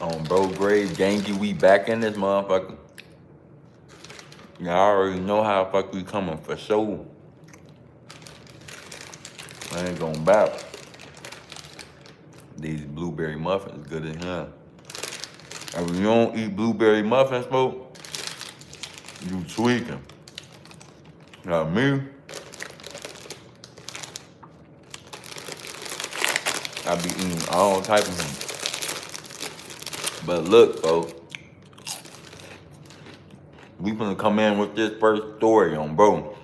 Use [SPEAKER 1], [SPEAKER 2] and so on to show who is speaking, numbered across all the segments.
[SPEAKER 1] Bro Grade, Gangy, we back in this motherfucker. Y'all already know how the fuck we coming for sure. I ain't gonna bounce. These blueberry muffins good as hell. And when you don't eat blueberry muffins, folks, you tweaking. Now me, I be eating all type of them. But look, folks, we finna come in with this first story on bro.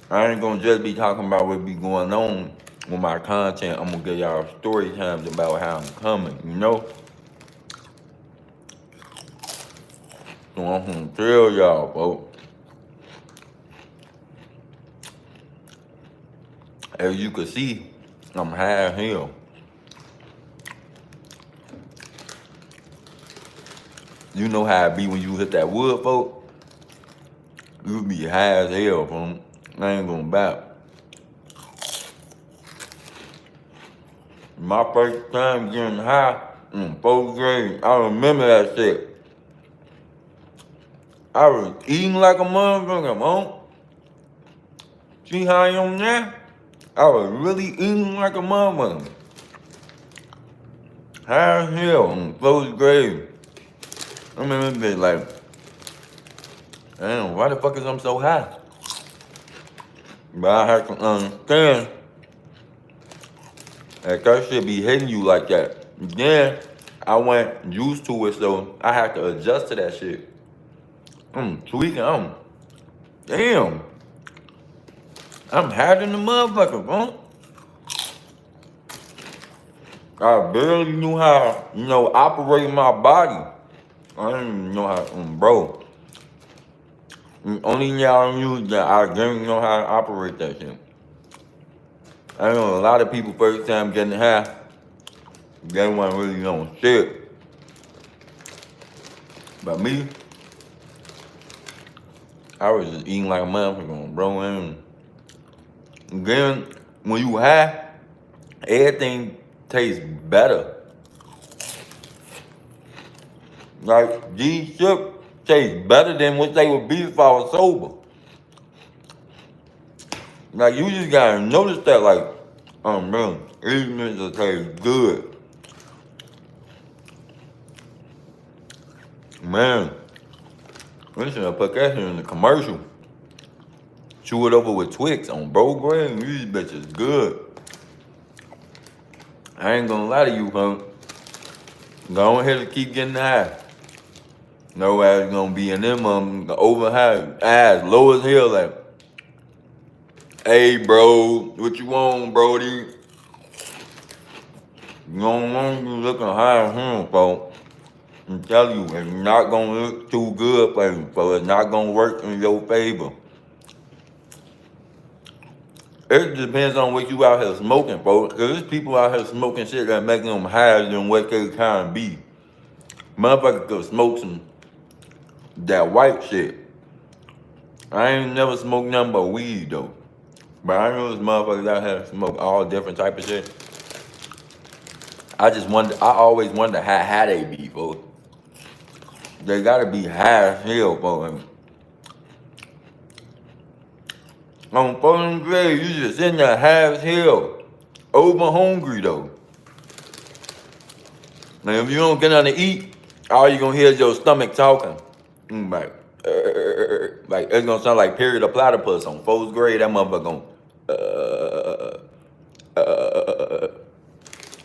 [SPEAKER 1] I ain't gonna just be talking about what be going on with my content. I'm gonna give y'all story times about how I'm coming, you know? So I'm gonna tell y'all, folks. As you can see, I'm half here. You know how it be when you hit that wood, folks? You be high as hell, folks. I ain't gonna back. My first time getting high in 4th grade, I remember that shit. I was eating like a motherfucker, man. See how I am now? I was really eating like a motherfucker. High as hell in 4th grade. I remember this bitch like, damn, why the fuck is I'm so high? But I had to understand that shit be hitting you like that. Then I went used to it, so I had to adjust to that shit. I'm tweaking, damn. I'm higher than the motherfucker, bro. I barely knew how, operate my body. I didn't even know how, bro. Only y'all knew that I didn't know how to operate that shit. I know a lot of people first time getting high, they weren't really knowing shit. But me, I was just eating like a motherfucker, bro. And then when you high, everything tastes better. Like these chips taste better than what they would be if I was sober. Like you just gotta notice that, like, man, these niggas taste good. Man, we should have put that here in the commercial. Chew it over with Twix on Bro Grade. These bitches good. I ain't gonna lie to you, huh? Go ahead and keep getting high. No ass gonna be in them over high, ass low as hell. Like, hey, bro, what you want, Brody? You don't want you looking high as hell, folks. I'm telling you, it's not gonna look too good for you, so it's not gonna work in your favor. It depends on what you out here smoking, folks. Cause there's people out here smoking shit that make them higher than what they kind of be. Motherfucker could smoke some that white shit. I ain't never smoked nothing but weed though. But I know there's motherfuckers out here smoke all different type of shit. I always wonder how they be, folks. They gotta be high as hell, folks. On 4th grade, you just sitting there high as hell. Over hungry though. Now if you don't get nothing to eat, all you gonna hear is your stomach talking. Like it's gonna sound like Period of Platypus on 4th grade. That motherfucker gonna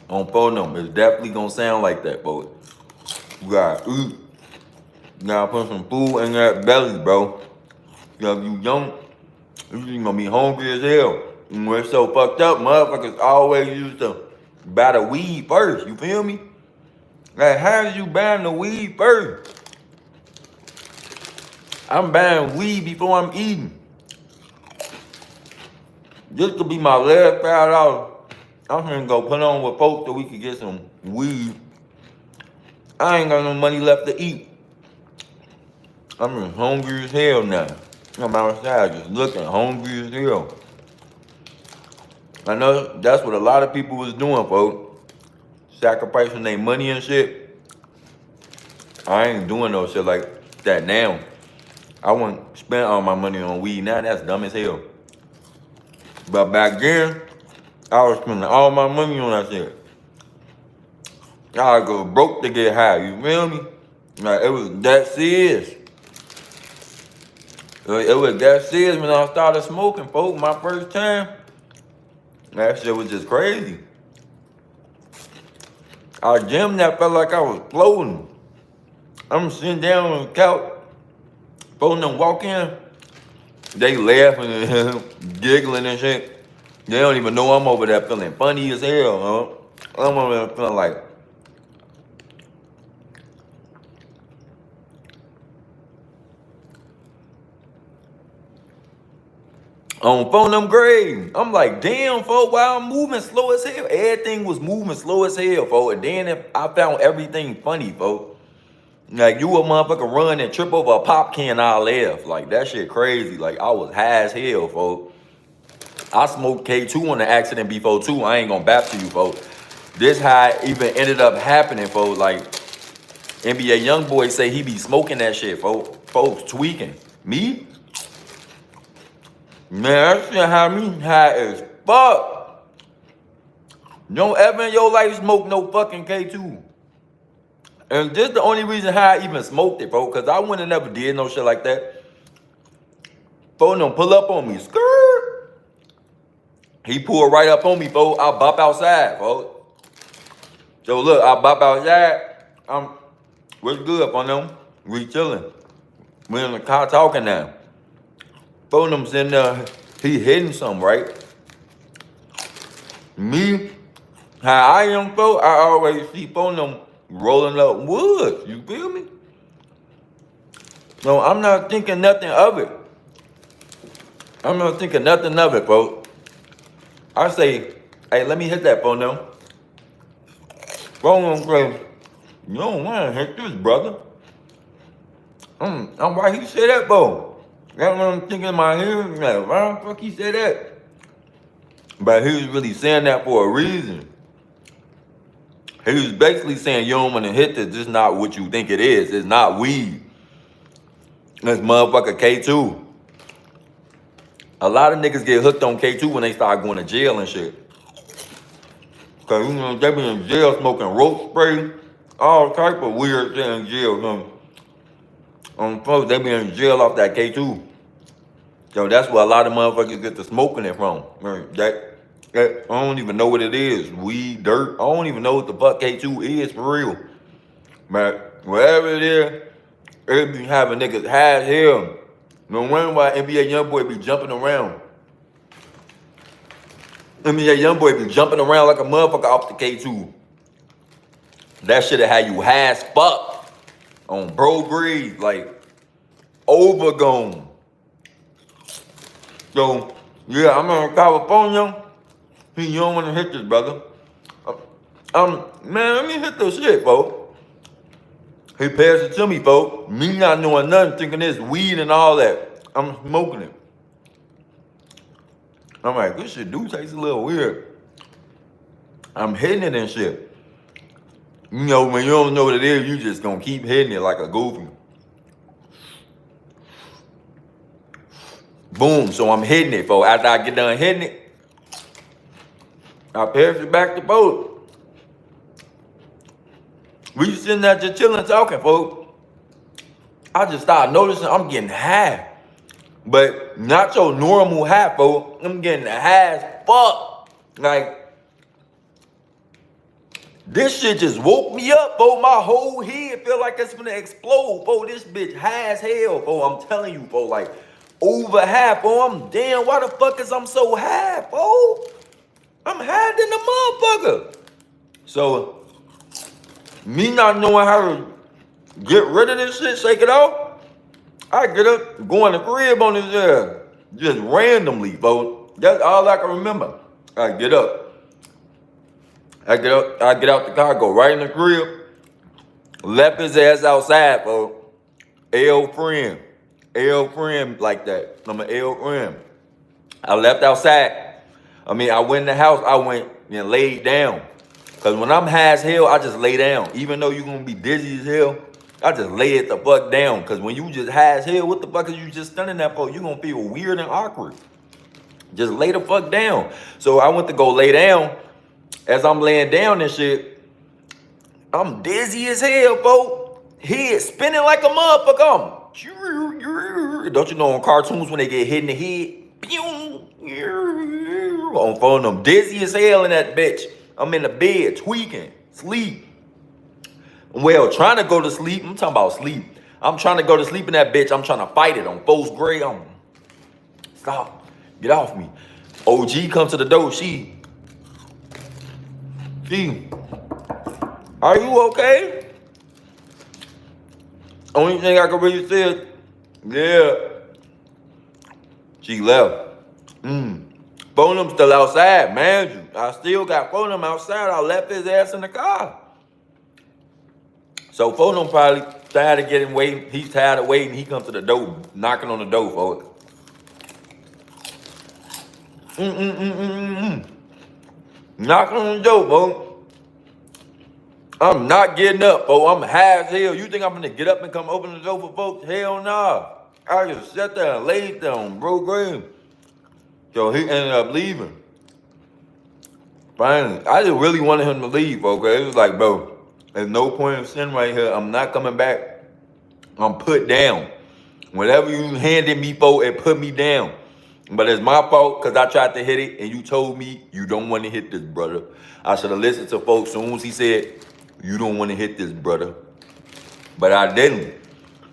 [SPEAKER 1] on phone number. It's definitely gonna sound like that, boy. You gotta eat. You gotta put some food in that belly, bro. If you don't, you just gonna be hungry as hell. And we're so fucked up, motherfuckers always used to buy the weed first. You feel me? Like, how did you buy the weed first? I'm buying weed before I'm eating. This could be my last $5. I'm gonna go put on with folks so we could get some weed. I ain't got no money left to eat. I'm just hungry as hell now. I'm outside just looking hungry as hell. I know that's what a lot of people was doing, folks. Sacrificing their money and shit I ain't doing no shit like that now. I wouldn't spend all my money on weed now. That's dumb as hell. But back then, I was spending all my money on that shit. I go broke to get high. You feel me? Like it was that serious. It was that serious when I started smoking, folks. My first time, that shit was just crazy. I jammed that felt like I was floating. I'm sitting down on the couch, folks them walk in, they laughing and giggling and shit. They don't even know I'm over there feeling funny as hell, huh? I'm over there feeling like, on phone them grade. I'm like, damn, folks, why I'm moving slow as hell? Everything was moving slow as hell, folks. And then if I found everything funny, folks. Like, you a motherfucker run and trip over a pop can, I laugh. Like, that shit crazy. Like, I was high as hell, folks. I smoked K2 on the accident before, too. I ain't gonna bap to you, folks. This how it even ended up happening, folks. Like, NBA Youngboy say he be smoking that shit, folks. Folks tweaking. Me? Man, that shit had me high as fuck. Don't ever in your life smoke no fucking K2. And this the only reason how I even smoked it, folks, because I wouldn't have never did no shit like that. Folks don't pull up on me. Skirt. He pulled right up on me, folks. I bop outside, folks. So look, I bop outside. What's good on them? We chilling. We in the car talking now. Folks them sitting there, he hitting something, right? Me, how I am, folks, I always see folks them rolling up woods. You feel me? So I'm not thinking nothing of it. I'm not thinking nothing of it, folks. I say, hey, let me hit that phone now. Phone on say, you don't want to hit this, brother. Why he say that, bro? That's what I'm thinking in my head. Like, why the fuck he say that? But he was really saying that for a reason. He was basically saying you don't want to hit this. This is not what you think it is. It's not weed. It's motherfucker K2. A lot of niggas get hooked on K2 when they start going to jail and shit. Cause you know they be in jail smoking rope spray, all type of weird shit in jail. Folks, they be in jail off that K2. So that's where a lot of motherfuckers get to smoking it from. That I don't even know what it is. Weed, dirt. I don't even know what the fuck K2 is for real. But whatever it is, it be having niggas high as hell. No wonder why NBA Youngboy be jumping around. NBA Youngboy be jumping around like a motherfucker off the K2. That shit'll have you high as fuck on bro greed, like overgone. So yeah, I'm in California. You don't want to hit this, brother. Man, let me hit this shit, folks. He passed it to me, folks. Me not knowing nothing, thinking it's weed and all that. I'm smoking it. I'm like, this shit do taste a little weird. I'm hitting it and shit. You know, when you don't know what it is, you just gonna keep hitting it like a goofy. Boom, so I'm hitting it, folks. After I get done hitting it, I pass it back to folks. We sitting there just chilling, talking, folks. I just started noticing I'm getting high. But not your normal high, folks. I'm getting high as fuck. Like, this shit just woke me up, folks. My whole head feel like it's gonna explode, folks. This bitch high as hell, folks. I'm telling you, folks, like, over high, folks. I'm damn, why the fuck is I'm so high, folks? I'm higher than the motherfucker. So, me not knowing how to get rid of this shit, shake it off, I get up, go in the crib on this just randomly, folks. That's all I can remember. I get up. I get out the car, go right in the crib, left his ass outside, folks. L friend like that. I'm an L friend. I left outside. I went in the house, I went and laid down. Cause when I'm high as hell, I just lay down. Even though you're gonna be dizzy as hell, I just lay it the fuck down. Cause when you just high as hell, what the fuck is you just standing there for? You gonna feel weird and awkward. Just lay the fuck down. So I went to go lay down. As I'm laying down and shit, I'm dizzy as hell, folks. Head spinning like a motherfucker. Don't you know on cartoons when they get hit in the head? On phone, I'm dizzy as hell in that bitch. I'm in the bed tweaking, sleep. Well, trying to go to sleep. I'm talking about sleep. I'm trying to go to sleep in that bitch. I'm trying to fight it on 4th grade. Stop. Get off me. OG comes to the door. She, are you okay? Only thing I can really say is, yeah. She left. Bonham still outside, man. I still got Bonham outside. I left his ass in the car. So Bonham probably tired of getting waiting. He's tired of waiting. He comes to the door, knocking on the door for it. Knocking on the door, bro. I'm not getting up, bro. I'm high as hell. You think I'm gonna get up and come open the door for folks? Hell nah. I just sat there and laid down, bro. Graham. So he ended up leaving. Finally, I just really wanted him to leave, okay? It was like, bro, there's no point in sitting right here. I'm not coming back. I'm put down. Whatever you handed me for, it put me down. But it's my fault because I tried to hit it and you told me you don't want to hit this, brother. I should have listened to folks as soon as he said, you don't want to hit this, brother. But I didn't.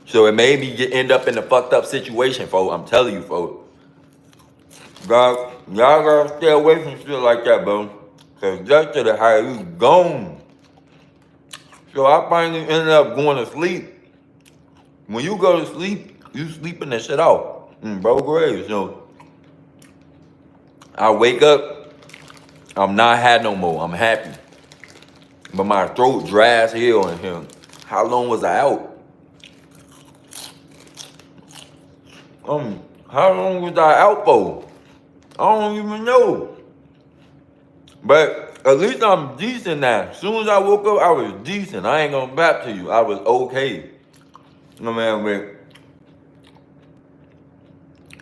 [SPEAKER 1] So it made me end up in a fucked up situation, folks. I'm telling you, folks. God, y'all gotta stay away from shit like that, bro. Cause that should have had you gone. So I finally ended up going to sleep. When you go to sleep, you sleeping that shit out. Bro, great. So I wake up, I'm not high no more. I'm happy. But my throat dry as hell in here. How long was I out? How long was I out for? I don't even know. But at least I'm decent now. As soon as I woke up, I was decent. I ain't gonna back to you. I was okay. No man,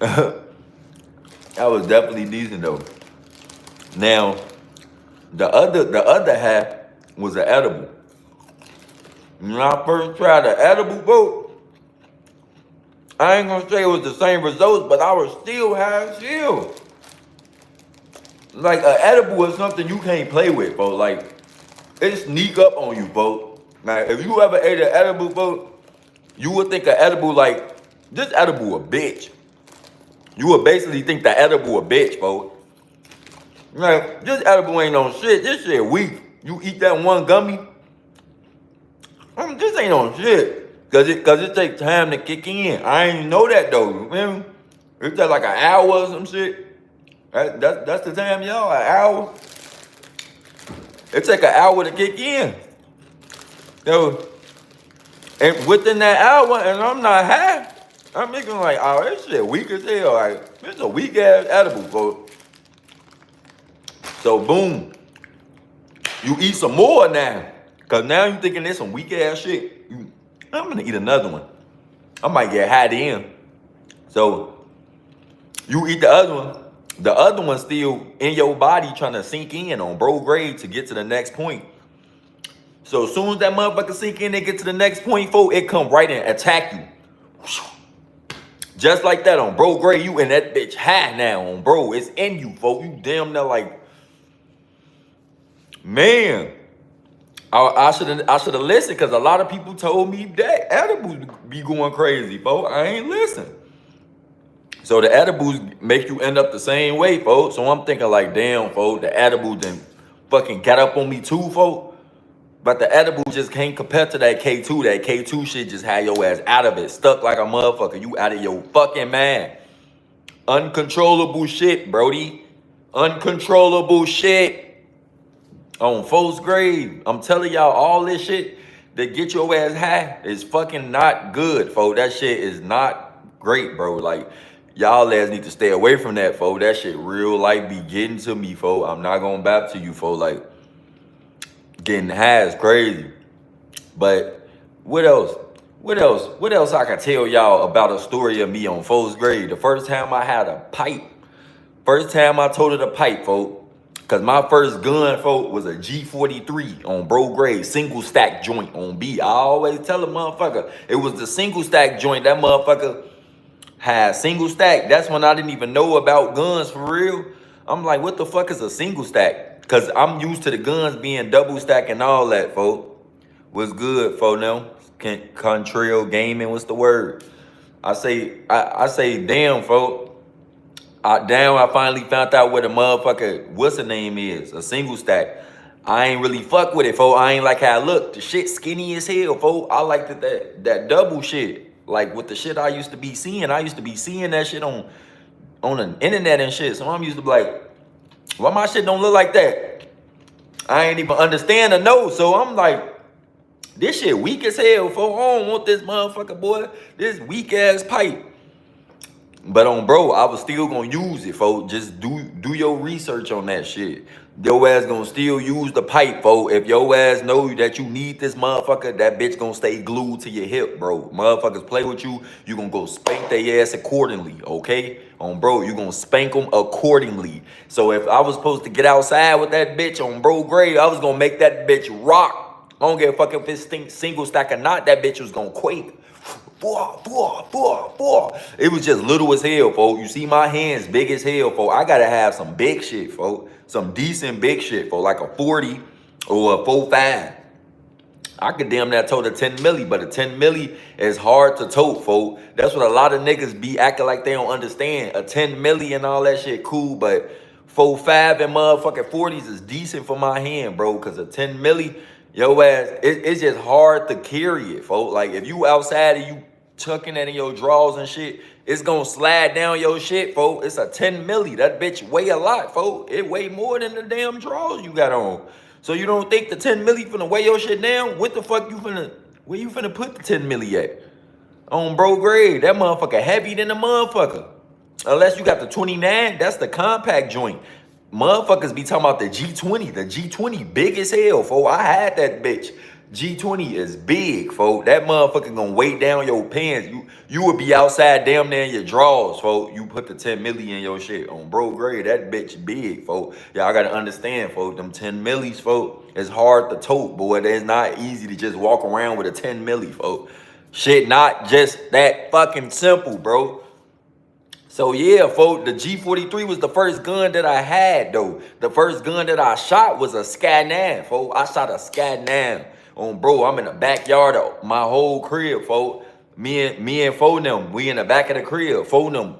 [SPEAKER 1] I was definitely decent though. Now, the other half was an edible. When I first tried the edible, bro, I ain't gonna say it was the same results, but I was still high as hell. Like an edible is something you can't play with, bro. Like it sneak up on you, bro. Like if you ever ate an edible, bro, you would think an edible like this edible a bitch. You would basically think the edible a bitch, bro. Like this edible ain't on shit. This shit weak. You eat that one gummy, this ain't on shit. Cause it takes time to kick in. I ain't know that though. Man, it takes like an hour or some shit. That's the time, y'all. An hour. It take an hour to kick in. So, and within that hour, and I'm not high, I'm thinking like, oh, this shit weak as hell. Like, it's a weak ass edible, bro. So boom, you eat some more now. Cause now you thinking there's some weak ass shit. I'm gonna eat another one. I might get high in. So you eat the other one. The other one's still in your body trying to sink in on bro grade to get to the next point. So as soon as that motherfucker sink in and get to the next point, folks, it come right and attack you. Just like that on bro grade, you in that bitch high now on bro. It's in you, folks. You damn near like, man. I should have listened because a lot of people told me that edibles be going crazy, folks. I ain't listen. So the edibles make you end up the same way, folks. So I'm thinking like, damn, folks, the edibles then fucking got up on me too, folks. But the edible just can't compare to that K2. That K2 shit just had your ass out of it. Stuck like a motherfucker. You out of your fucking mind. Uncontrollable shit, Brody. Uncontrollable shit. On 4th grade. I'm telling y'all, all this shit that get your ass high is fucking not good, folks. That shit is not great, bro. Like, y'all ass need to stay away from that, folks. That shit real life be getting to me, folks. I'm not going back to you, folks. Like, getting high is crazy. But what else? What else? What else I can tell y'all about a story of me on 4th grade? The first time I had a pipe. First time I toted a pipe, folk. Cause my first gun, folk, was a G43 on bro grade, single stack joint on B. I always tell a motherfucker, it was the single stack joint. That motherfucker had single stack. That's when I didn't even know about guns for real. I'm like, what the fuck is a single stack? Cause I'm used to the guns being double stack and all that, folk. What's good, folk now? Contrail gaming, what's the word? I say, damn, folk. I finally found out what a motherfucker, what's the name is, a single stack. I ain't really fuck with it, folks. I ain't like how I look. The shit skinny as hell, folks. I like that double shit. Like with the shit I used to be seeing. I used to be seeing that shit on the internet and shit. So I'm used to be like, why my shit don't look like that? I ain't even understand or know. So I'm like, this shit weak as hell, folks. I don't want this motherfucker, boy. This weak ass pipe. But on bro, I was still gonna use it, folks. Just do your research on that shit. Your ass gonna still use the pipe, folks. If your ass know that you need this motherfucker, that bitch gonna stay glued to your hip, bro. Motherfuckers play with you, you gonna go spank their ass accordingly, okay? On bro, you gonna spank them accordingly. So if I was supposed to get outside with that bitch on bro grade, I was gonna make that bitch rock. I don't give a fuck if it's single stack or not, that bitch was gonna quake. It was just little as hell, folks. You see my hands big as hell, folks. I gotta have some big shit, folks. Some decent big shit, folks. Like a 40 or a 45. I could damn that tote a 10 milli, but a 10 milli is hard to tote, folks. That's what a lot of niggas be acting like they don't understand. A 10 milli and all that shit cool, but 4.5 and motherfucking 40s is decent for my hand, bro. Cause a 10 milli, yo ass, it's just hard to carry it, folks. Like if you outside and you chucking that in your drawers and shit, it's gonna slide down your shit, folks. It's a 10 milli. That bitch weigh a lot, folks. It weigh more than the damn drawers you got on. So you don't think the 10 milli finna weigh your shit down? What the fuck you finna, where you finna put the 10 milli at? On bro grade, that motherfucker heavy than a motherfucker. Unless you got the 29, that's the compact joint. Motherfuckers be talking about the G20. The G20 big as hell, folks. I had that bitch. G20 is big, folks. That motherfucker gonna weigh down your pants. You would be outside damn near in your drawers, folks. You put the 10 milli in your shit. On bro grade, that bitch big, folks. Y'all gotta understand, folks. Them 10 millis, folks, it's hard to tote, boy. It's not easy to just walk around with a 10 milli, folks. Shit not just that fucking simple, bro. So yeah, folks, the G43 was the first gun that I had, though. The first gun that I shot was a Scat 9, folks. I shot a Scat 9. On bro, I'm in the backyard of my whole crib, folks. Me and Fo them, we in the back of the crib. Fo them,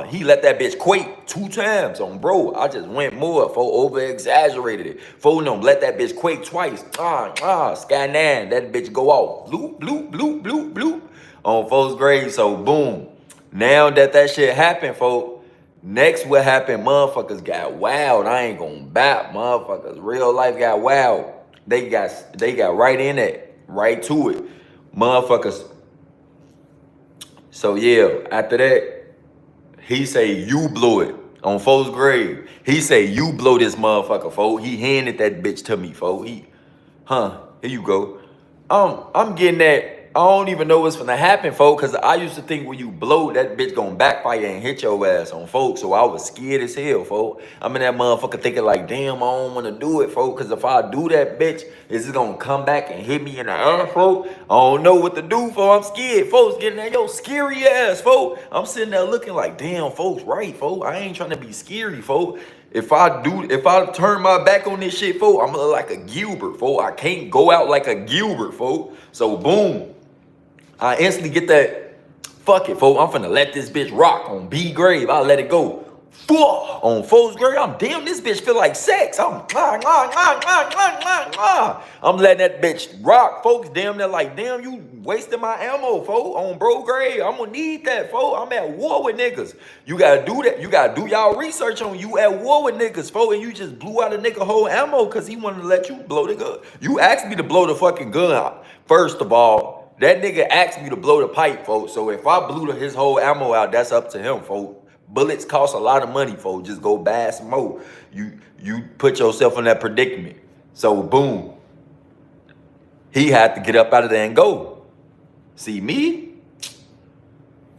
[SPEAKER 1] he let that bitch quake 2 times. On bro, I just went more, Fo over exaggerated it. Fo them, let that bitch quake twice. Sky 9, that bitch go off. Bloop, bloop, bloop, bloop, bloop. On 4th grade, so boom. Now that shit happened, folks, next what happened, motherfuckers got wild. I ain't gonna bap, motherfuckers. Real life got wild. They got right in it, right to it. Motherfuckers. So yeah, after that, he say you blew it on 4th grade. He say you blow this motherfucker, folks. He handed that bitch to me, folks. Here you go. I'm getting that. I don't even know what's gonna happen, folks, because I used to think when you blow, that bitch gonna backfire and hit your ass on, folks. So I was scared as hell, folks. I'm in that motherfucker thinking like, damn, I don't want to do it, folks, because if I do that bitch, is it gonna come back and hit me in the ass, folks? I don't know what to do, folks. I'm scared, folks. Getting that, yo, scary ass, folks. I'm sitting there looking like, damn, folks, right, folks. I ain't trying to be scary, folks. If I turn my back on this shit, folks, I'm gonna look like a Gilbert, folks. I can't go out like a Gilbert, folks. So boom. I instantly get that, fuck it, folks. I'm finna let this bitch rock on B grave. I'll let it go. On 4th grade, I'm damn, this bitch feel like sex. I'm letting that bitch rock, folks. Damn, they're like, damn, you wasting my ammo, folks. On bro grade, I'm gonna need that, folks. I'm at war with niggas. You gotta do that. You gotta do y'all research on you at war with niggas, folks. And you just blew out a nigga whole ammo because he wanted to let you blow the gun. You asked me to blow the fucking gun out. First of all, that nigga asked me to blow the pipe, folks. So if I blew his whole ammo out, that's up to him, folks. Bullets cost a lot of money, folks. Just go buy some more. You put yourself in that predicament. So boom. He had to get up out of there and go. See me?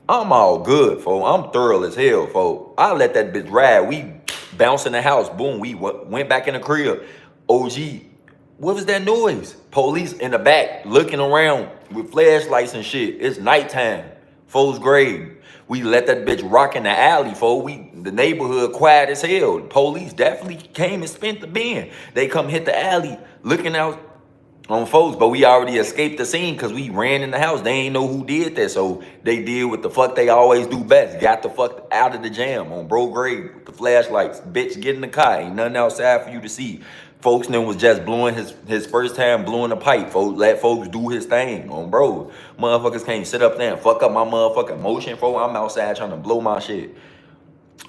[SPEAKER 1] I'm all good, folks. I'm thorough as hell, folks. I let that bitch ride. We bounced in the house. Boom. We went back in the crib. OG, what was that noise? Police in the back looking around with flashlights and shit. It's nighttime. Folks grave. We let that bitch rock in the alley, folks. The neighborhood quiet as hell. Police definitely came and spent the bin. They come hit the alley looking out on folks, but we already escaped the scene because we ran in the house. They ain't know who did that, so they did what the fuck they always do best. Got the fuck out of the jam on bro grave with the flashlights. Bitch, get in the car. Ain't nothing outside for you to see. Folks then was just blowing his first time blowing a pipe. Folks, let folks do his thing on bro. Motherfuckers can't sit up there and fuck up my motherfucking motion, folks. I'm outside trying to blow my shit.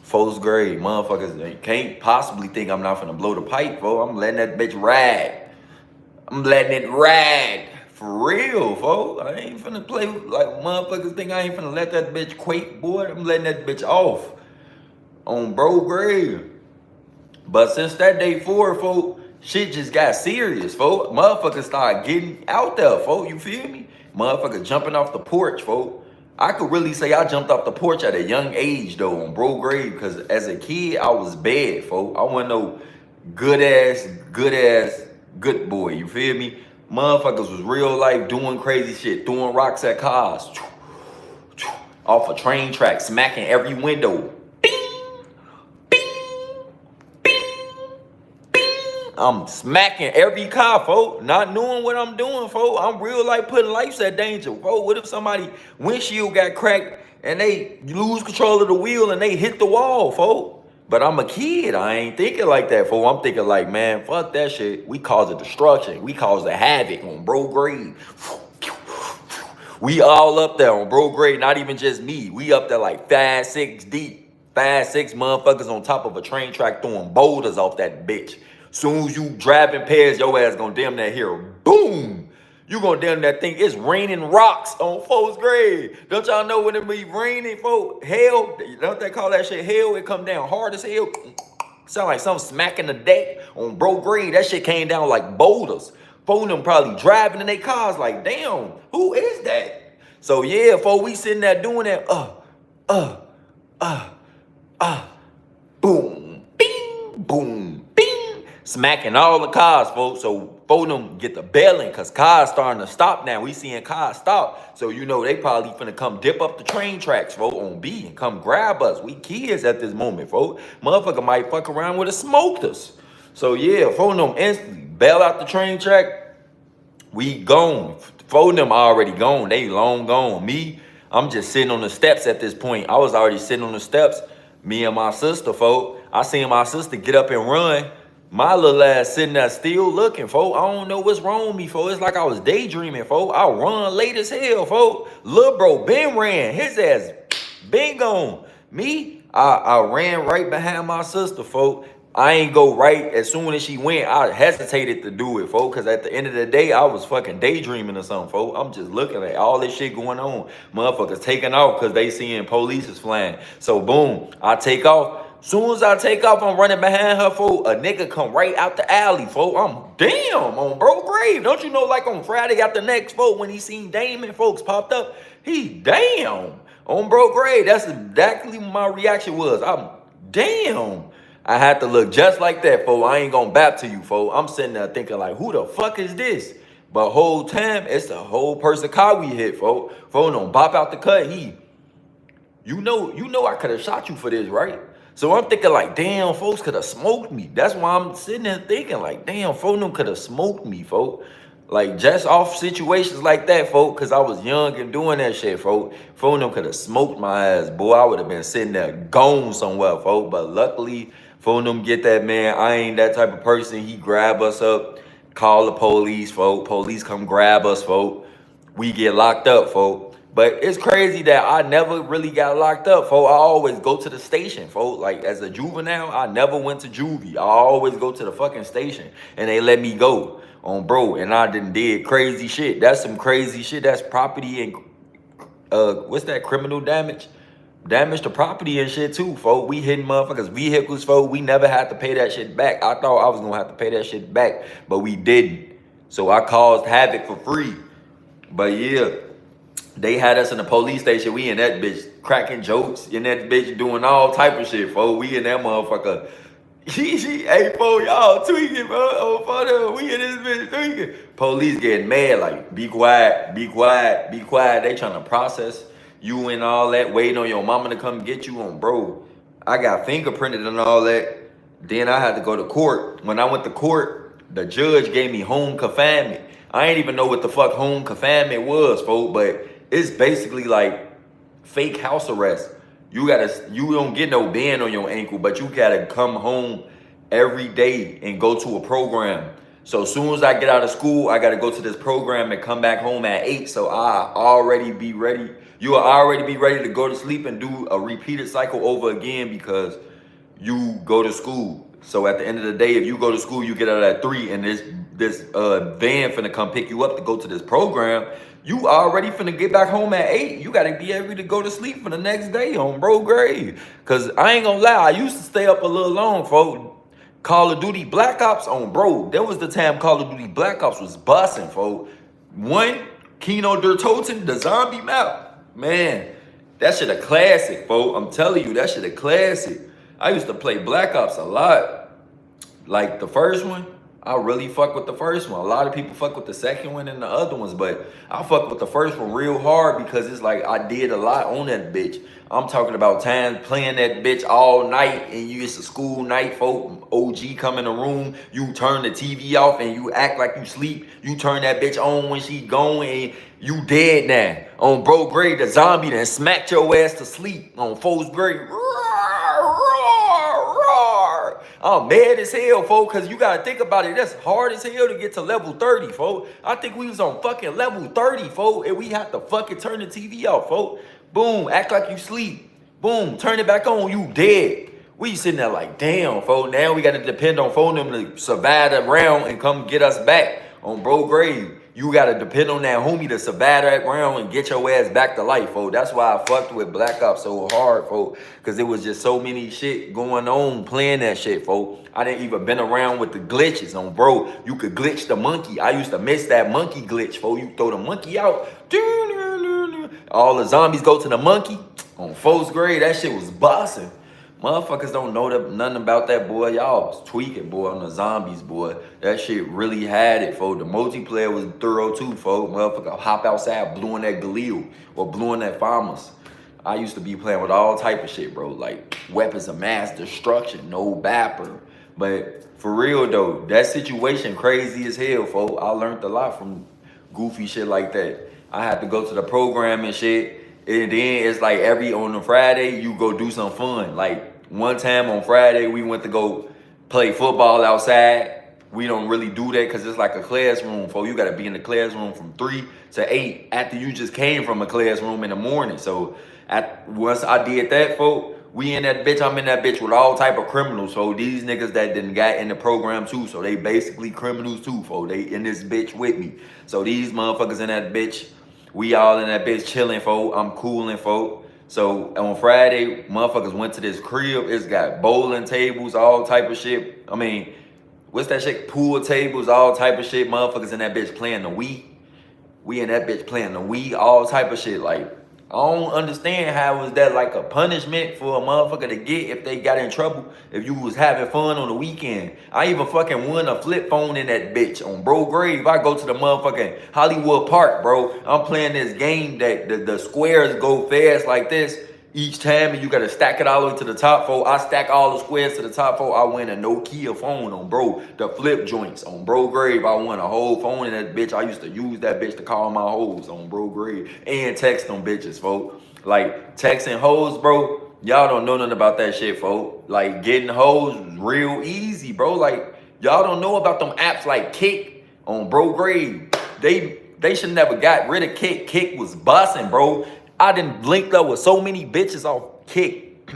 [SPEAKER 1] Folks grave. Motherfuckers they can't possibly think I'm not finna blow the pipe, folks. I'm letting that bitch ride. I'm letting it ride. For real, folks. I ain't finna play like motherfuckers think I ain't finna let that bitch quake, boy. I'm letting that bitch off. On bro grave. But since that day forward, folks, shit just got serious, folks. Motherfuckers started getting out there, folks. You feel me? Motherfuckers jumping off the porch, folks. I could really say I jumped off the porch at a young age, though, on bro grave. Because as a kid, I was bad, folks. I wasn't no good boy, you feel me? Motherfuckers was real life doing crazy shit, throwing rocks at cars, off a train track, smacking every window. Bing, bing, bing, bing. I'm smacking every car, folks, not knowing what I'm doing, folks. I'm real life putting lives at danger, folks. What if somebody windshield got cracked and they lose control of the wheel and they hit the wall, folks? But I'm a kid. I ain't thinking like that, fool. I'm thinking like, man, fuck that shit. We cause a destruction. We cause a havoc on bro grave. We all up there on bro grave, not even just me. We up there like 5, 6 deep. 5, 6 motherfuckers on top of a train track throwing boulders off that bitch. Soon as you driving past, your ass gonna damn that here. Boom! You gonna damn that thing. It's raining rocks on folks' grave. Don't y'all know when it be raining, folks? Hell, don't they call that shit hell? It come down hard as hell. Sound like something smacking the deck on bro grave. That shit came down like boulders. Folks them probably driving in their cars like, damn, who is that? So yeah, folks, we sitting there doing that. Boom, bing, boom, bing. Smacking all the cars, folks. So folks them get the bailing because cars starting to stop now. We seeing cars stop. So you know they probably finna come dip up the train tracks, folks, on B and come grab us. We kids at this moment, folks. Motherfucker might fuck around with us, smoked us. So yeah, folks them instantly bail out the train track. We gone. Folks them already gone. They long gone. Me, I'm just sitting on the steps at this point. I was already sitting on the steps. Me and my sister, folks. I seen my sister get up and run. My little ass sitting there still looking, folks. I don't know what's wrong with me, folks. It's like I was daydreaming, folks. I run late as hell, folks. Lil' bro been ran. His ass been gone. Me, I ran right behind my sister, folks. I ain't go right as soon as she went. I hesitated to do it, folks, because at the end of the day, I was fucking daydreaming or something, folks. I'm just looking at all this shit going on. Motherfuckers taking off because they seeing police is flying. So, boom, I take off. Soon as I take off, I'm running behind her, folks. A nigga come right out the alley, folks. I'm damn on bro grave. Don't you know, like on Friday after next, folks, when he seen Damon, folks popped up, he damn on bro grave. That's exactly what my reaction was. I'm damn. I had to look just like that, folks. I ain't gonna bap to you, folks. I'm sitting there thinking like, who the fuck is this? But whole time, it's the whole person car we hit, folks. Folks don't bop out the cut. You know I could have shot you for this, right? So I'm thinking like, damn, folks could have smoked me. That's why I'm sitting there thinking like, damn, folks them could have smoked me, folks. Like just off situations like that, folks, because I was young and doing that shit, folks. Folks them could have smoked my ass, boy. I would have been sitting there gone somewhere, folks. But luckily, folks them get that man. I ain't that type of person. He grab us up, call the police, folks. Police come grab us, folks. We get locked up, folks. But it's crazy that I never really got locked up, folks. I always go to the station, folks. Like, as a juvenile, I never went to juvie. I always go to the fucking station, and they let me go on bro. And I did crazy shit. That's some crazy shit. That's property and, what's that, criminal damage? Damage to property and shit, too, folks. We hitting motherfuckers' vehicles, folks. We never had to pay that shit back. I thought I was going to have to pay that shit back, but we didn't. So I caused havoc for free. But yeah, they had us in the police station. We in that bitch cracking jokes. In that bitch doing all type of shit, folks. We in that motherfucker. Hey, fo, y'all tweaking, bro. Oh, photo, we in this bitch tweaking. Police getting mad, like, be quiet, be quiet, be quiet. They trying to process you and all that, waiting on your mama to come get you on, bro. I got fingerprinted and all that. Then I had to go to court. When I went to court, the judge gave me home confinement. I ain't even know what the fuck home confinement was, folks, but it's basically like fake house arrest. You don't get no band on your ankle, but you gotta come home every day and go to a program. So as soon as I get out of school, I gotta go to this program and come back home at 8. So I already be ready. You will already be ready to go to sleep and do a repeated cycle over again because you go to school. So at the end of the day, if you go to school, you get out at 3 and this van finna come pick you up to go to this program. You already finna get back home at 8. You gotta be able to go to sleep for the next day on bro grave. Cause I ain't gonna lie, I used to stay up a little long, folks. Call of Duty Black Ops on bro. There was the time Call of Duty Black Ops was busting, folks. One, Kino der Toten, the zombie map. Man, that shit a classic, folks. I'm telling you, that shit a classic. I used to play Black Ops a lot. Like the first one, I really fuck with the first one. A lot of people fuck with the second one and the other ones, but I fuck with the first one real hard because it's like I did a lot on that bitch. I'm talking about time playing that bitch all night and it's a school night, folk. OG come in the room, you turn the TV off and you act like you sleep. You turn that bitch on when she going and you dead now. On bro grade, the zombie done smacked your ass to sleep on folks grade. I'm mad as hell, folks, because you got to think about it. That's hard as hell to get to level 30, folks. I think we was on fucking level 30, folks, and we have to fucking turn the TV off, folks. Boom, act like you sleep. Boom, turn it back on, you dead. We sitting there like, damn, folks, now we got to depend on phone them to survive that round and come get us back on bro grave. You got to depend on that homie to survive that round and get your ass back to life, folks. That's why I fucked with Black Ops so hard, folks, because there was just so many shit going on playing that shit, folks. I didn't even been around with the glitches on bro. You could glitch the monkey. I used to miss that monkey glitch, folks. You throw the monkey out, all the zombies go to the monkey. On fourth grade, that shit was bossing. Motherfuckers don't know nothing about that, boy. Y'all was tweaking, boy, on the zombies, boy. That shit really had it, folks. The multiplayer was thorough too, folks. Motherfucker hop outside, blowing that Galil or blowing that Farmers. I used to be playing with all type of shit, bro. Like weapons of mass destruction, no bapper. But for real though, that situation crazy as hell, folks. I learned a lot from goofy shit like that. I had to go to the program and shit. And then it's like on a Friday, you go do some fun. Like one time on Friday, we went to go play football outside. We don't really do that because it's like a classroom, folks. You got to be in the classroom from 3 to 8 after you just came from a classroom in the morning. So once I did that, folks, we in that bitch. I'm in that bitch with all type of criminals. So these niggas that didn't got in the program too. So they basically criminals too, folks. They in this bitch with me. So these motherfuckers in that bitch. We all in that bitch chilling, folk. I'm cooling, folk. So on Friday, motherfuckers went to this crib. It's got bowling tables, all type of shit. I mean, what's that shit? Pool tables, all type of shit. Motherfuckers in that bitch playing the Wii. We in that bitch playing the Wii, all type of shit. Like, I don't understand how was that like a punishment for a motherfucker to get if they got in trouble if you was having fun on the weekend. I even fucking won a flip phone in that bitch on bro grave. I go to the motherfucking Hollywood Park, bro. I'm playing this game that the squares go fast like this each time and you gotta stack it all the way to the top, folks. I stack all the squares to the top, folks. I win a Nokia phone on bro. The flip joints on bro grave. I won a whole phone in that bitch. I used to use that bitch to call my hoes on bro grave and text them bitches, folks. Like texting hoes, bro. Y'all don't know nothing about that shit, folks. Like getting hoes real easy, bro. Like y'all don't know about them apps like Kick on bro grave. They should never got rid of Kick. Kick was busting, bro. I done linked up with so many bitches off Kick.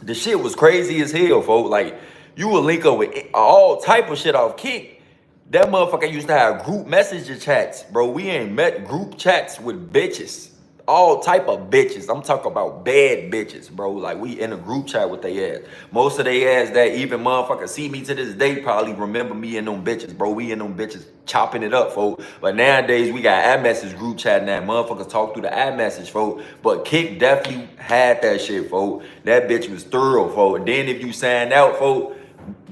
[SPEAKER 1] The shit was crazy as hell, folks. Like, you would link up with all type of shit off Kick. That motherfucker used to have group messenger chats, bro. We ain't met group chats with bitches all type of bitches. I'm talking about bad bitches, bro. Like, we in a group chat with they ass. Most of they ass that even motherfuckers see me to this day probably remember me and them bitches, bro. We and them bitches chopping it up, folks. But nowadays, we got iMessage group chat now. Motherfuckers talk through the iMessage, folks. But Kick definitely had that shit, folks. That bitch was thorough, folks. Then if you signed out, folks,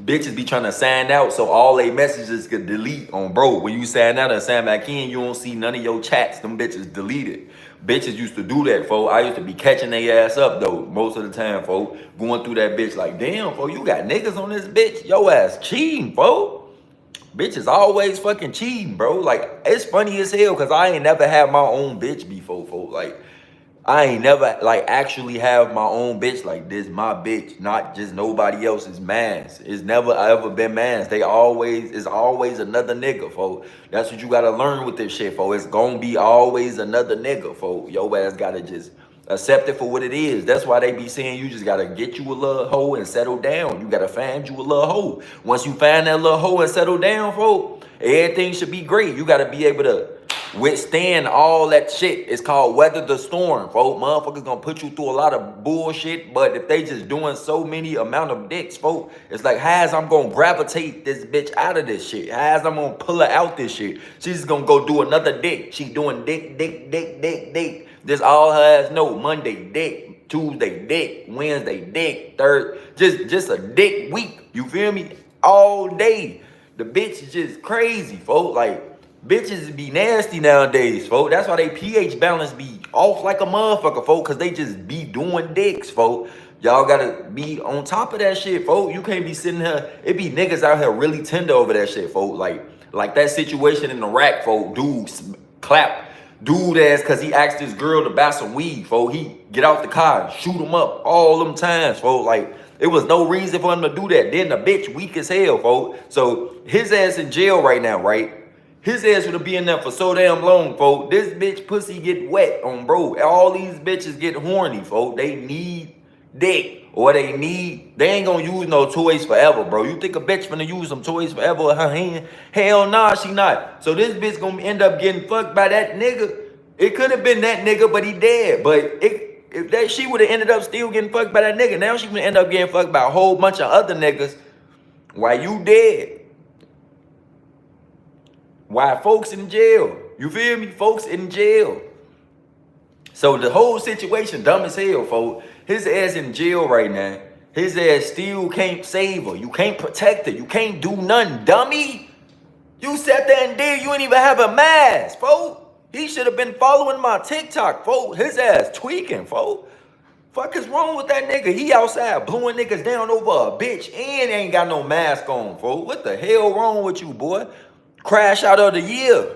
[SPEAKER 1] bitches be trying to sign out so all they messages could delete on bro. When you sign out and sign back in, you don't see none of your chats. Them bitches deleted. Bitches used to do that, folks. I used to be catching their ass up, though, most of the time, folks. Going through that bitch like, damn, folks, you got niggas on this bitch? Yo ass cheating, folks. Bitches always fucking cheating, bro. Like, it's funny as hell because I ain't never had my own bitch before, folks. Like, I ain't never, like, actually have my own bitch like this, my bitch, not just nobody else's mans. It's never ever been mans. It's always another nigga, folks. That's what you gotta learn with this shit, folks. It's gonna be always another nigga, folks. Your ass gotta just accept it for what it is. That's why they be saying you just gotta get you a little hoe and settle down. You gotta find you a little hoe. Once you find that little hoe and settle down, folks, everything should be great. You gotta be able to withstand all that shit. It's called weather the storm, folks. Motherfuckers gonna put you through a lot of bullshit, but if they just doing so many amount of dicks, folks, it's like, how's I'm gonna gravitate this bitch out of this shit? How's I'm gonna pull her out this shit? She's gonna go do another dick. She doing dick. This all her ass know. Monday dick, Tuesday dick, Wednesday dick, third, just a dick week. You feel me? All day. The bitch is just crazy, folks. Like, bitches be nasty nowadays, folks. That's why they pH balance be off like a motherfucker, folks, because they just be doing dicks, folks. Y'all gotta be on top of that shit, folks. You can't be sitting here. It be niggas out here really tender over that shit, folks. Like that situation in Iraq, folks. Dudes clap dude ass because he asked his girl to buy some weed, folks. He get out the car and shoot him up all them times, folks. Like, it was no reason for him to do that. Then the bitch weak as hell, folks. So his ass in jail right now, right? His ass would have been in there for so damn long, folks. This bitch pussy get wet on bro. All these bitches get horny, folks. They need dick. Or they ain't gonna use no toys forever, bro. You think a bitch finna use some toys forever with her hand? Hell nah, she not. So this bitch gonna end up getting fucked by that nigga. It could have been that nigga, but he dead. But she would have ended up still getting fucked by that nigga. Now she gonna end up getting fucked by a whole bunch of other niggas while you dead. Why folks in jail? You feel me? Folks in jail. So the whole situation dumb as hell, folks. His ass in jail right now. His ass still can't save her. You can't protect her. You can't do nothing, dummy. You sat there and did. You ain't even have a mask, folks. He should have been following my TikTok, folks. His ass tweaking, folks. Fuck is wrong with that nigga? He outside blowing niggas down over a bitch and ain't got no mask on, folks. What the hell wrong with you, boy? Crash out of the year.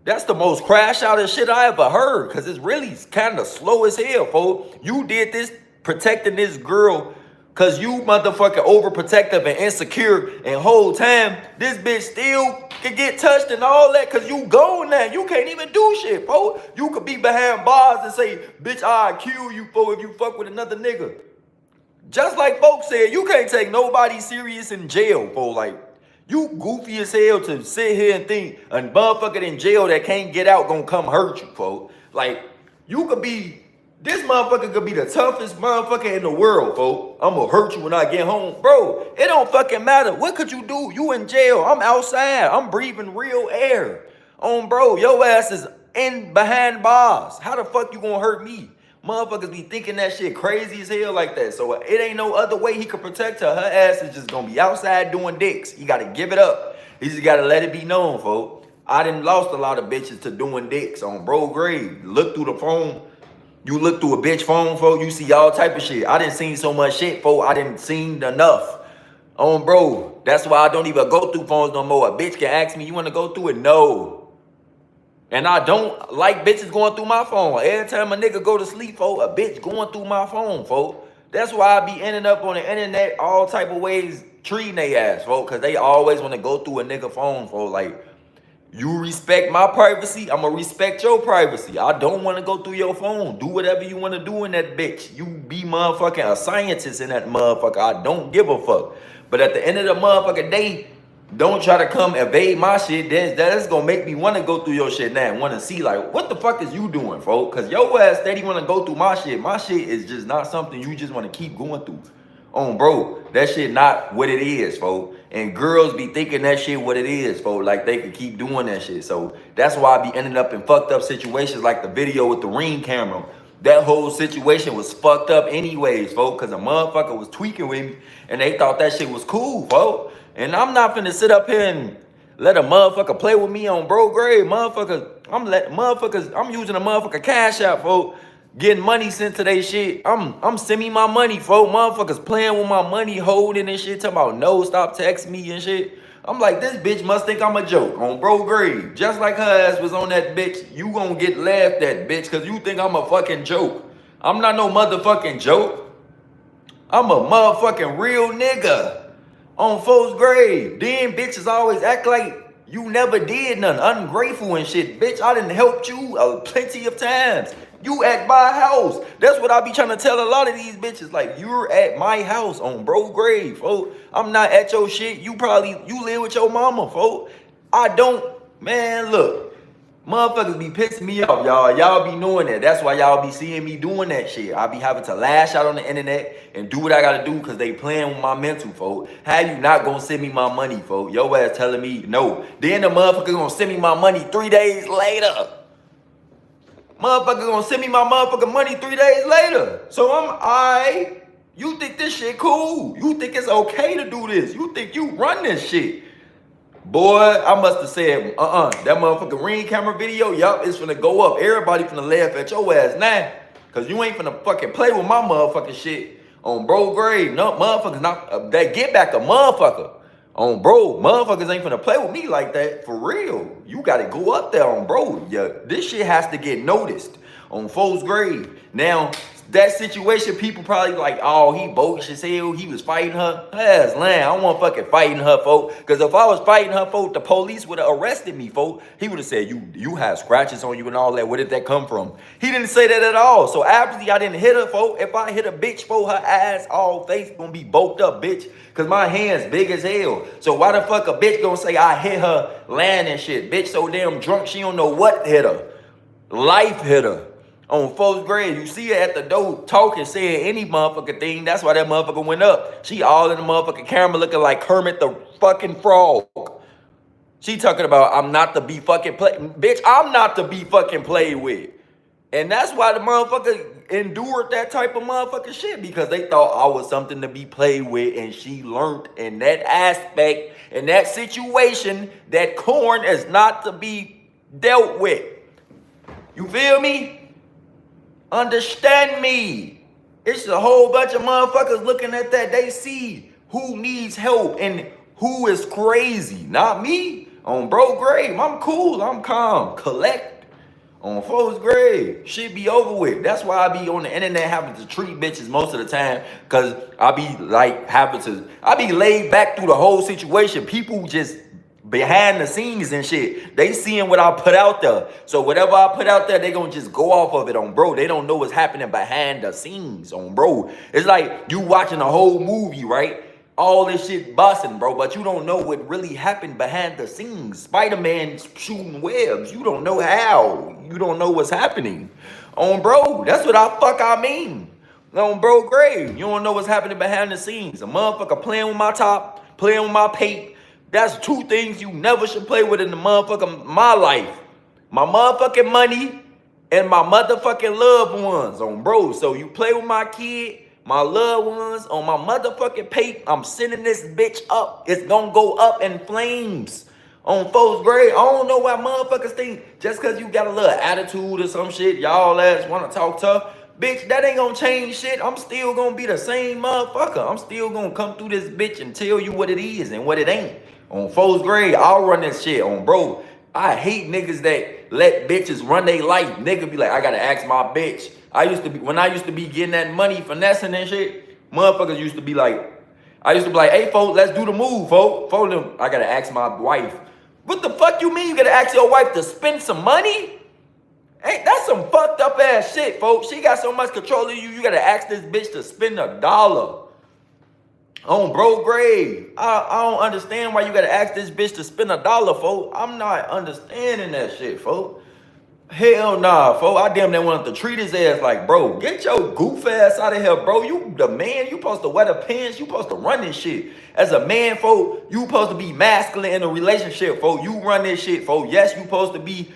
[SPEAKER 1] That's the most crash out of shit I ever heard, because it's really kind of slow as hell, folks. You did this protecting this girl because you motherfucking overprotective and insecure, and whole time this bitch still can get touched and all that because you gone now. You can't even do shit, folks. You could be behind bars and say, bitch, I'll kill you, folks, if you fuck with another nigga. Just like folks said, you can't take nobody serious in jail, folks. Like, you goofy as hell to sit here and think a motherfucker in jail that can't get out gonna come hurt you, folks. Like, you could be, this motherfucker could be the toughest motherfucker in the world, folks. I'm gonna hurt you when I get home. Bro, it don't fucking matter. What could you do? You in jail. I'm outside. I'm breathing real air. Bro, your ass is in behind bars. How the fuck you gonna hurt me? Motherfuckers be thinking that shit crazy as hell like that. So it ain't no other way he could protect her. Her ass is just gonna be outside doing dicks. He gotta give it up. He just gotta let it be known, folks. I done lost a lot of bitches to doing dicks on bro grave. Look through the phone. You look through a bitch phone, folks, you see all type of shit. I done seen so much shit, folks. I done seen enough. Bro, that's why I don't even go through phones no more. A bitch can ask me, you wanna go through it? No. And I don't like bitches going through my phone. Every time a nigga go to sleep, folks, a bitch going through my phone, folks. That's why I be ending up on the internet all type of ways treating they ass, folks, because they always want to go through a nigga phone, folks. Like, you respect my privacy, I'm going to respect your privacy. I don't want to go through your phone. Do whatever you want to do in that bitch. You be motherfucking a scientist in that motherfucker. I don't give a fuck. But at the end of the motherfucking day, Don't try to come evade my shit. That's gonna make me want to go through your shit now and want to see like what the fuck is you doing, folks? Cause your ass steady want to go through my shit. My shit is just not something you just want to keep going through. Bro, that shit not what it is, folks. And girls be thinking that shit what it is, folks. Like they could keep doing that shit. So that's why I be ending up in fucked up situations like the video with the Ring camera. That whole situation was fucked up anyways, folks, because a motherfucker was tweaking with me and they thought that shit was cool, folks. And I'm not finna sit up here and let a motherfucker play with me on bro grade. Motherfuckers, I'm using a motherfucker cash out, folks. Getting money sent to they shit. I'm sending my money, folks. Motherfuckers playing with my money, holding and shit, talking about no, stop texting me and shit. I'm like, this bitch must think I'm a joke on bro grade. Just like her ass was on that bitch, you gonna get laughed at, bitch, cause you think I'm a fucking joke. I'm not no motherfucking joke. I'm a motherfucking real nigga on folks' grave. Then bitches always act like you never did nothing, ungrateful and shit. Bitch, I done helped you plenty of times. You at my house. That's what I be trying to tell a lot of these bitches. Like, you're at my house on bro grave, folks. I'm not at your shit. You live with your mama, folks. I don't, man, look. Motherfuckers be pissing me off, y'all. Y'all be knowing that. That's why y'all be seeing me doing that shit. I be having to lash out on the internet and do what I gotta do because they playing with my mental, folks. How you not gonna send me my money, folks? Your ass telling me no. Then the motherfucker gonna send me my money 3 days later. Motherfucker gonna send me my motherfucking money 3 days later. So I'm alright. You think this shit cool? You think it's okay to do this? You think you run this shit? Boy, I must have said, that motherfucking Ring camera video, yup, it's finna go up. Everybody finna laugh at your ass now. Cause you ain't finna fucking play with my motherfucking shit on bro grave. No, motherfuckers not, that get back a motherfucker. On bro, motherfuckers ain't finna play with me like that, for real. You gotta go up there on bro. Yeah, this shit has to get noticed on folks' grave. Now, that situation, people probably like, oh, he bogus as hell, he was fighting her. That's land. I don't want fucking fighting her, folks. Because if I was fighting her, folks, the police would have arrested me, folks. He would have said, you have scratches on you and all that. Where did that come from? He didn't say that at all. So obviously I didn't hit her, folks. If I hit a bitch, folks, her ass, all face gonna be bulked up, bitch. Because my hand's big as hell. So why the fuck a bitch gonna say I hit her land and shit? Bitch so damn drunk, she don't know what hit her. Life hit her. On folks' grave, you see her at the door talking, saying any motherfucking thing. That's why that motherfucker went up. She all in the motherfucking camera looking like Kermit the fucking Frog. She talking about, I'm not to be fucking played. Bitch, I'm not to be fucking played with. And that's why the motherfucker endured that type of motherfucking shit. Because they thought I was something to be played with. And she learned in that aspect, in that situation, that corn is not to be dealt with. You feel me? Understand me. It's a whole bunch of motherfuckers looking at that. They see who needs help and who is crazy. Not me. On bro grave, I'm cool. I'm calm. Collect. On folks' grave, shit be over with. That's why I be on the internet having to treat bitches most of the time. Cause I be like I be laid back through the whole situation. People just behind the scenes and shit, they seeing what I put out there. So whatever I put out there, they gonna just go off of it on bro. They don't know what's happening behind the scenes on bro. It's like you watching a whole movie, right? All this shit busting, bro, but you don't know what really happened behind the scenes. Spider-Man shooting webs. You don't know how. You don't know what's happening. On bro, that's what I mean. On bro grave, you don't know what's happening behind the scenes. A motherfucker playing with my top, playing with my paint. That's two things you never should play with in the motherfucking my life. My motherfucking money and my motherfucking loved ones on bro. So you play with my kid, my loved ones on my motherfucking pay. I'm sending this bitch up. It's gonna go up in flames on folks' grave. I don't know why motherfuckers think just because you got a little attitude or some shit, y'all ass want to talk tough. Bitch, that ain't gonna change shit. I'm still gonna be the same motherfucker. I'm still gonna come through this bitch and tell you what it is and what it ain't. On folks' grave, I'll run this shit on bro. I hate niggas that let bitches run their life. Nigga be like, I gotta ask my bitch. When I used to be getting that money, finessing and shit, motherfuckers used to be like, hey, folks, let's do the move, folks. I gotta ask my wife. What the fuck you mean you gotta ask your wife to spend some money? Ain't that's some fucked up ass shit, folks. She got so much control of you, you gotta ask this bitch to spend $1. On bro grave. I don't understand why you gotta ask this bitch to spend $1, folks. I'm not understanding that shit, folks. Hell nah, folks. I damn near wanted to treat his ass like, bro, get your goof ass out of here, bro. You the man. You supposed to wear the pants. You supposed to run this shit. As a man, folks, you supposed to be masculine in a relationship, folks. You run this shit, folks. Yes, you supposed to be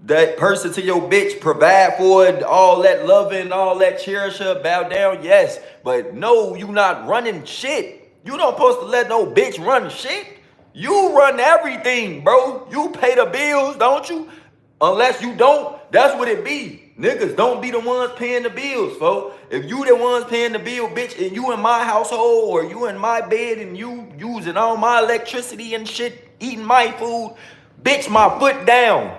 [SPEAKER 1] that person to your bitch, provide for it, all that loving, all that cherish her, bow down, yes. But no, you not running shit. You don't supposed to let no bitch run shit. You run everything, bro. You pay the bills, don't you? Unless you don't, that's what it be. Niggas don't be the ones paying the bills, folks. If you the ones paying the bill, bitch, and you in my household or you in my bed and you using all my electricity and shit, eating my food, bitch, my foot down.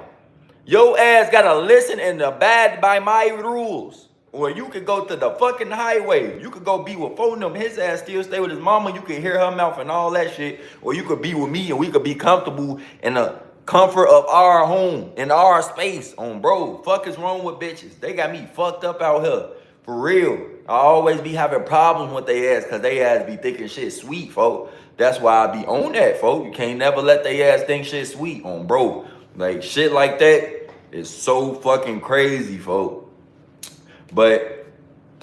[SPEAKER 1] Your ass gotta listen and abide by my rules. Or you could go to the fucking highway. You could go be with phone them. His ass still stay with his mama. You could hear her mouth and all that shit. Or you could be with me and we could be comfortable in the comfort of our home, in our space. On bro, fuck is wrong with bitches? They got me fucked up out here. For real. I always be having problems with they ass because they ass be thinking shit sweet, folk. That's why I be on that, folk. You can't never let they ass think shit sweet, on bro. Like shit like that is so fucking crazy, folk. But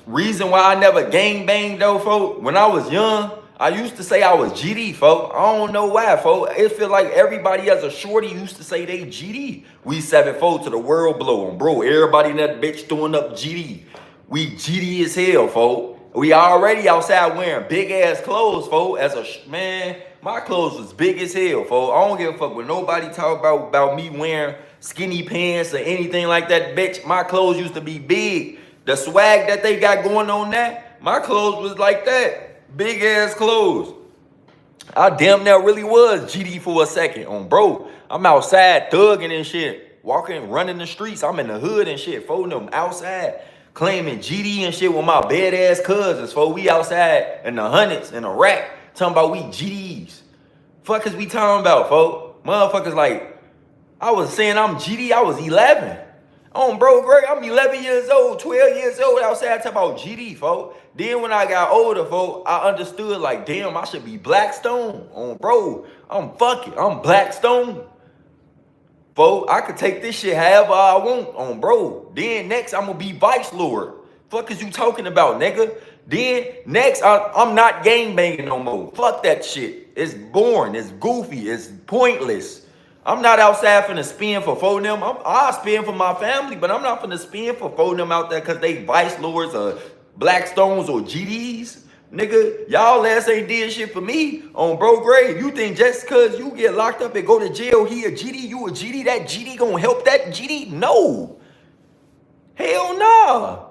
[SPEAKER 1] reason why I never gang banged though, folk, when I was young, I used to say I was GD, folk. I don't know why, folk. It feel like everybody as a shorty used to say they GD. We 7-4 to the world blow on, bro. Everybody in that bitch throwing up GD. We GD as hell, folk. We already outside wearing big ass clothes, folk. As a man, my clothes was big as hell, folk. I don't give a fuck when nobody talk about me wearing skinny pants or anything like that, bitch. My clothes used to be big. The swag that they got going on now, my clothes was like that. Big ass clothes. I damn near really was GD for a second, on bro. I'm outside thugging and shit. Walking, running the streets. I'm in the hood and shit. Folding them outside. Claiming GD and shit with my bad ass cousins. For we outside in the hundreds in a rack. Talking about we GDs. Fuck is we talking about, folk? Motherfuckers like, I was saying I'm GD, I was 11. On bro, Greg, I'm 11 years old, 12 years old outside talking about GD, folk. Then when I got older, folk, I understood like, damn, I should be Blackstone. On bro, I'm Blackstone. Folk, I could take this shit however I want, on bro. Then next, I'm gonna be Vice Lord. Fuck is you talking about, nigga? Then next, I'm not gang banging no more. Fuck that shit. It's boring, it's goofy, it's pointless. I'm not outside finna spin for four them. I'll spin for my family, but I'm not finna spin for four them out there because they Vice Lords or Blackstones or GDs. Nigga, y'all ass ain't did shit for me on bro grave. You think just cause you get locked up and go to jail, he a GD, you a GD, that GD gonna help that GD? No. Hell nah.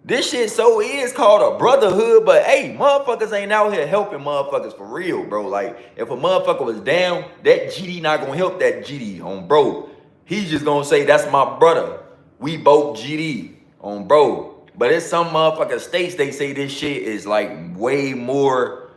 [SPEAKER 1] This shit so is called a brotherhood, but hey, motherfuckers ain't out here helping motherfuckers for real, bro. Like, if a motherfucker was down, that GD not gonna help that GD on bro. He's just gonna say, that's my brother. We both GD on bro. But it's some motherfucking states, they say this shit is like way more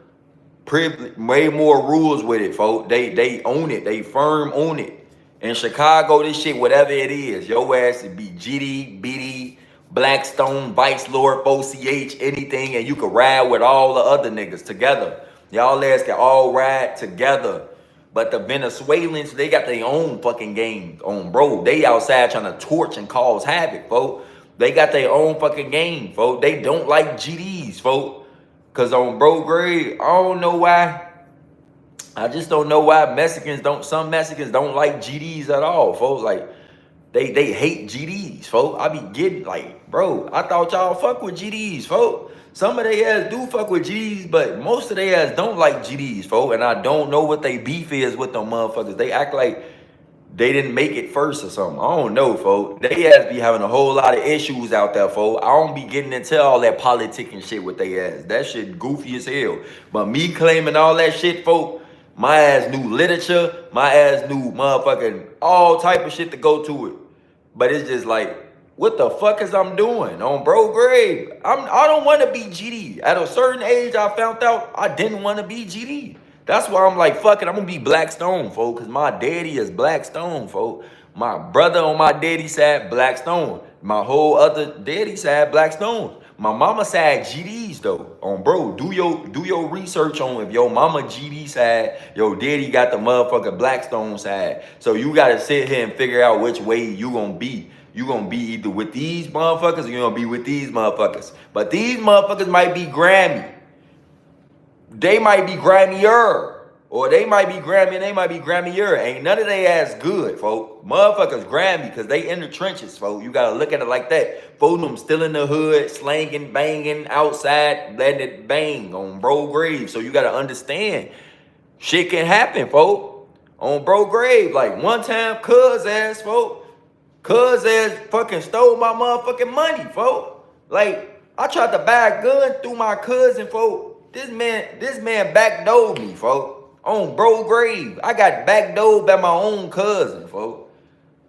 [SPEAKER 1] privilege, way more rules with it, folks. They own it, they firm on it. In Chicago, this shit, whatever it is, your ass would be GD, BD, Blackstone, Vice Lord, 4CH, anything, and you could ride with all the other niggas together. Y'all ass can all ride together. But the Venezuelans, they got their own fucking game on, bro. They outside trying to torch and cause havoc, folks. They got their own fucking game, folks. They don't like GDs, folks. Cause on bro grade, I don't know why. I just don't know why some Mexicans don't like GDs at all, folks. Like, they hate GDs, folks. I be getting like, bro, I thought y'all fuck with GDs, folks. Some of they ass do fuck with GDs, but most of they ass don't like GDs, folks. And I don't know what they beef is with them motherfuckers. They act like they didn't make it first or something. I don't know, folks. They ass be having a whole lot of issues out there, folks. I don't be getting into all that politicking shit with they ass. That shit goofy as hell. But me claiming all that shit, folks, my ass knew literature. My ass knew motherfucking all type of shit to go to it. But it's just like, what the fuck is I'm doing on bro grave? I don't want to be GD. At a certain age, I found out I didn't want to be GD. That's why I'm like, fuck it, I'm gonna be Blackstone, folks, because my daddy is Blackstone, folks. My brother on my daddy side, Blackstone. My whole other daddy side, Blackstone. My mama side GDs though. On bro, do your research on if your mama GD side, your daddy got the motherfucking Blackstone side. So you gotta sit here and figure out which way you gonna be. You gonna be either with these motherfuckers or you gonna be with these motherfuckers. But these motherfuckers might be Grammy. They might be Grammy-er. Or they might be Grammy and they might be Grammy-er. Ain't none of they ass good, folk. Motherfuckers Grammy because they in the trenches, folk. You gotta look at it like that. Folk them still in the hood, slanging, banging, outside, letting it bang on bro grave. So you gotta understand, shit can happen, folk. On bro grave. Like one time, cuz ass, folk. Cuz ass fucking stole my motherfucking money, folk. Like, I tried to buy a gun through my cousin, folk. This man backdoored me, folk. On bro grave. I got backdoored by my own cousin, folk.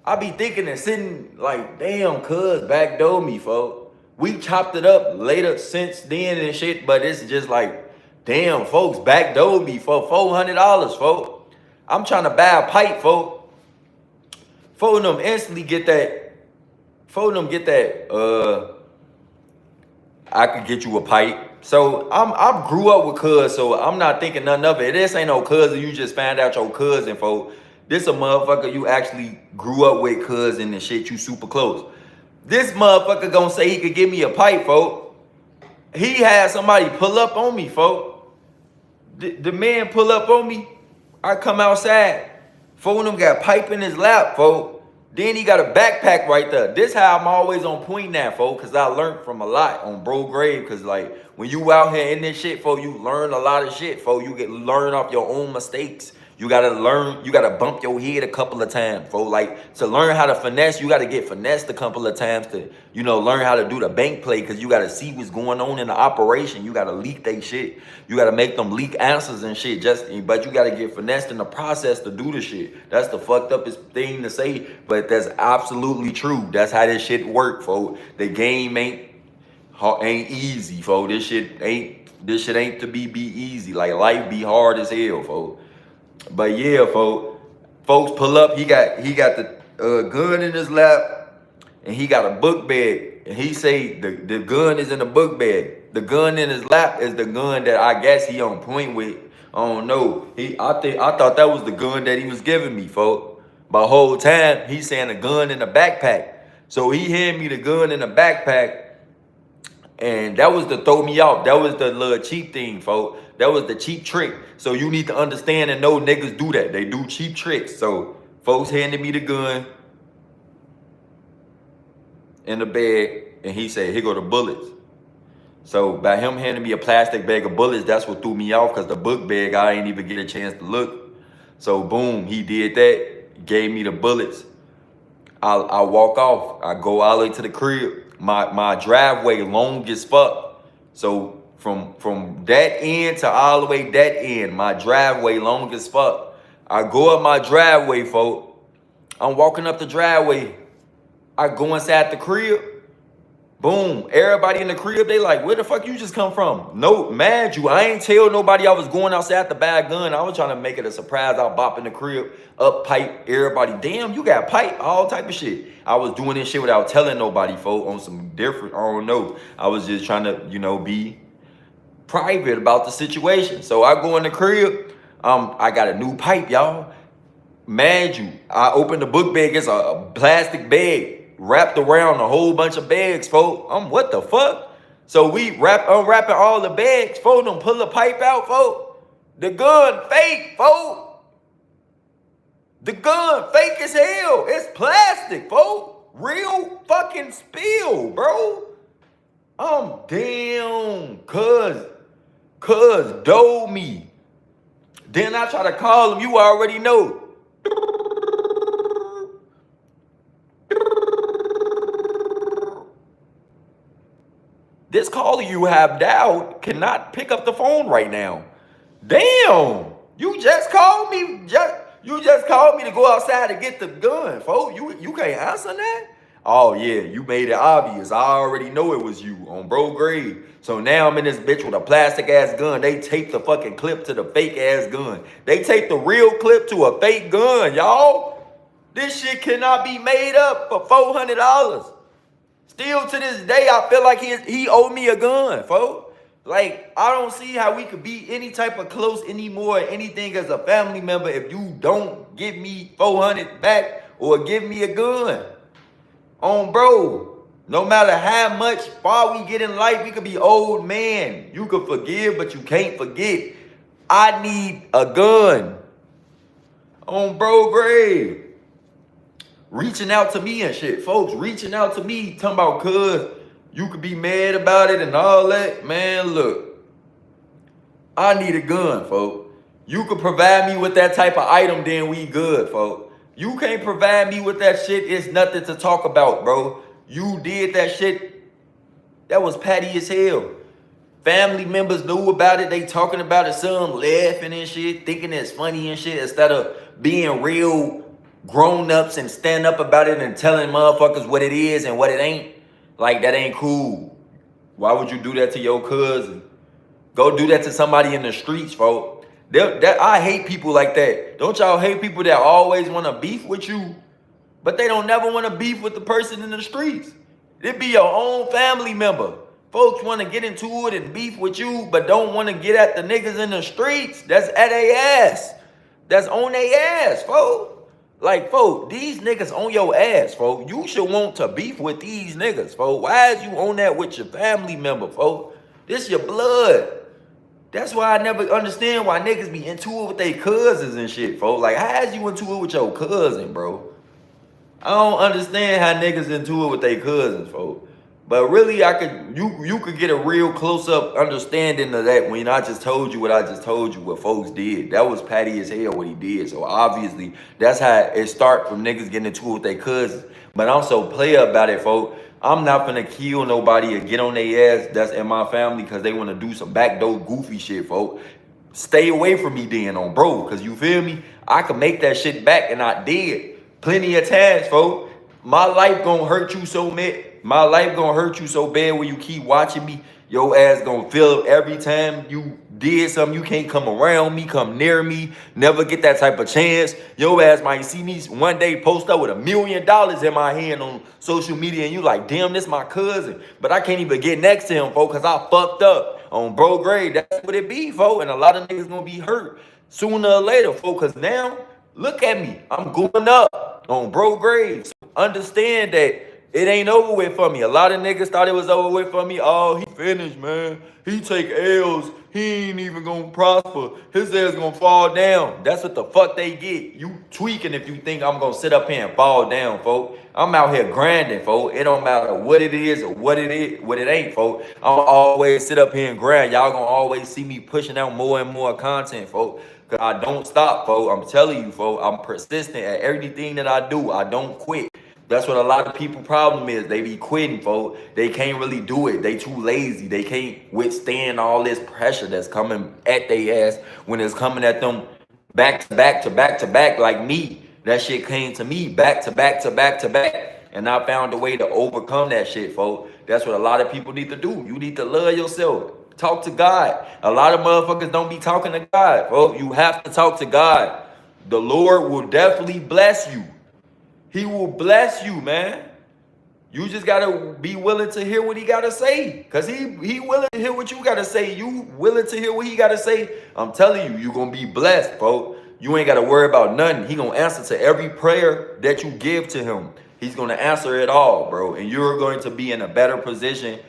[SPEAKER 1] I be thinking and sitting like, damn, cuz backdoored me, folk. We chopped it up later since then and shit, but it's just like, damn, folks backdoored me for $400, folk. I'm trying to buy a pipe, folk. Four of them instantly get that. Four of them get that. I could get you a pipe. So I grew up with cuz, so I'm not thinking nothing of it. This ain't no cousin. You just found out your cousin, folks. This a motherfucker you actually grew up with, cousin and shit. You super close. This motherfucker gonna say he could give me a pipe, folks. He had somebody pull up on me, folks. The man pull up on me. I come outside. Four of them got pipe in his lap, folks. Then he got a backpack right there. This how I'm always on point now, folks, because I learned from a lot on bro grave. Because, like, when you out here in this shit, folks, you learn a lot of shit, folks. You get learn off your own mistakes. You got to learn. You got to bump your head a couple of times, folks. Like, to learn how to finesse, you got to get finessed a couple of times to, you know, learn how to do the bank play because you got to see what's going on in the operation. You got to leak they shit. You got to make them leak answers and shit. But you got to get finessed in the process to do the shit. That's the fucked up thing to say, but that's absolutely true. That's how this shit work, folks. The game ain't easy, folks. This shit ain't to be easy. Like, life be hard as hell, folks. But yeah, folks pull up. He got the gun in his lap, and he got a book bag. And he say the gun is in the book bag. The gun in his lap is the gun that I guess he on point with. I don't know. I thought that was the gun that he was giving me, folks. But whole time he saying the gun in the backpack. So he handed me the gun in the backpack. And that was to throw me off. That was the little cheap thing, folks. That was the cheap trick. So you need to understand and know niggas do that. They do cheap tricks. So folks handed me the gun in the bag, and he said, here go the bullets. So by him handing me a plastic bag of bullets, that's what threw me off, because the book bag, I ain't even get a chance to look. So boom, he did that, gave me the bullets. I walk off. I go all the way to the crib. My driveway long as fuck. So from that end to all the way that end, my driveway long as fuck. I go up my driveway, folks. I'm walking up the driveway. I go inside the crib. Boom. Everybody in the crib, they like, where the fuck you just come from? No, mad you. I ain't tell nobody I was going outside to buy a gun. I was trying to make it a surprise. I'll bop in the crib, up pipe, everybody. Damn, you got pipe, all type of shit. I was doing this shit without telling nobody, folks, on some different, I don't know. I was just trying to, you know, be private about the situation. So I go in the crib. I got a new pipe, y'all. Mad you. I open the book bag. It's a plastic bag wrapped around a whole bunch of bags, folks. What the fuck? So we unwrapping all the bags, folks. Them pull the pipe out, folks. The gun fake, folks. The gun fake as hell. It's plastic, folks. Real fucking spill, bro. Damn, cuz dole me. Then I try to call him. You already know. This caller you have dialed cannot pick up the phone right now. Damn, you just called me. You just called me to go outside to get the gun, folks. You can't answer that? Oh yeah, you made it obvious. I already know it was you on bro grade. So now I'm in this bitch with a plastic ass gun. They taped the fucking clip to the fake ass gun. They taped the real clip to a fake gun, y'all. This shit cannot be made up for $400. Still to this day, I feel like he owed me a gun, folks. Like, I don't see how we could be any type of close anymore, anything as a family member, if you don't give me 400 back or give me a gun. Bro, no matter how much far we get in life, we could be old man. You could forgive, but you can't forget. I need a gun. Bro grave. Reaching out to me and shit. Folks reaching out to me, talking about cuz you could be mad about it and all that. Man, look. I need a gun, folks. You could provide me with that type of item, then we good, folks. You can't provide me with that shit, it's nothing to talk about, bro. You did that shit. That was petty as hell. Family members knew about it. They talking about it, some laughing and shit, thinking it's funny and shit, instead of being real grown-ups and stand up about it and telling motherfuckers what it is and what it ain't. Like, that ain't cool. Why would you do that to your cousin? Go do that to somebody in the streets, folks. I hate people like that. Don't y'all hate people that always want to beef with you, but they don't never want to beef with the person in the streets? It be your own family member. Folks want to get into it and beef with you, but don't want to get at the niggas in the streets. That's at their ass. That's on their ass, folks. Like, folks, these niggas on your ass, folks. You should want to beef with these niggas, folks. Why is you on that with your family member, folks? This your blood. That's why I never understand why niggas be into it with their cousins and shit, folks. Like, how is you into it with your cousin, bro? I don't understand how niggas into it with their cousins, folks. But really, you could get a real close-up understanding of that when I just told you what I just told you, what folks did. That was petty as hell what he did. So obviously, that's how it start from niggas getting into it with their cousins. But I'm so player about it, folks. I'm not gonna kill nobody or get on their ass that's in my family because they want to do some backdoor goofy shit, folks. Stay away from me then, bro, because you feel me? I could make that shit back, and I did plenty of times, folks. My life gonna hurt you so bad. My life gonna hurt you so bad when you keep watching me. Your ass gonna feel every time you did something. You can't come around me, come near me, never get that type of chance. Your ass might see me one day post up with $1 million in my hand on social media, and you like, damn, this my cousin. But I can't even get next to him, folks, because I fucked up on bro grade. That's what it be, folks. And a lot of niggas gonna be hurt sooner or later, folks, because now, look at me. I'm going up on bro grade. So understand that it ain't over with for me. A lot of niggas thought it was over with for me. Oh, he finished, man. He take L's. He ain't even gonna prosper. His ass gonna fall down. That's what the fuck they get. You tweaking if you think I'm gonna sit up here and fall down, folks. I'm out here grinding, folks. It don't matter what it is or what it ain't, folks. I'll always sit up here and grind. Y'all gonna always see me pushing out more and more content, folks. Cause I don't stop, folks. I'm telling you, folks. I'm persistent at everything that I do. I don't quit. That's what a lot of people problem is. They be quitting, folks. They can't really do it. They too lazy. They can't withstand all this pressure that's coming at their ass when it's coming at them back to back to back to back like me. That shit came to me back to back to back to back. And I found a way to overcome that shit, folks. That's what a lot of people need to do. You need to love yourself. Talk to God. A lot of motherfuckers don't be talking to God, folks. You have to talk to God. The Lord will definitely bless you. He will bless you, man. You just gotta be willing to hear what he gotta say. Cause he willing to hear what you gotta say. You willing to hear what he gotta say. I'm telling you, you gonna be blessed, folks. You ain't gotta worry about nothing. He gonna answer to every prayer that you give to him. He's gonna answer it all, bro. And you're going to be in a better position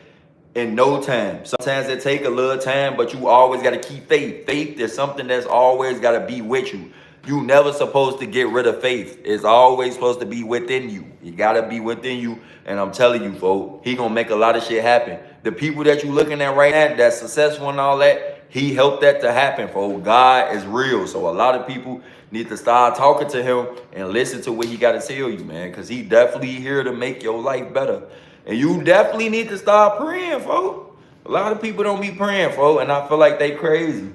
[SPEAKER 1] in no time. Sometimes it take a little time, but you always gotta keep faith. Faith is something that's always gotta be with you. You never supposed to get rid of faith. It's always supposed to be within you. You gotta be within you. And I'm telling you, folks, he gonna make a lot of shit happen. The people that you looking at right now, that's successful and all that, he helped that to happen, folks. God is real. So a lot of people need to start talking to him and listen to what he gotta tell you, man. Because he definitely here to make your life better. And you definitely need to start praying, folks. A lot of people don't be praying, folks. And I feel like they crazy.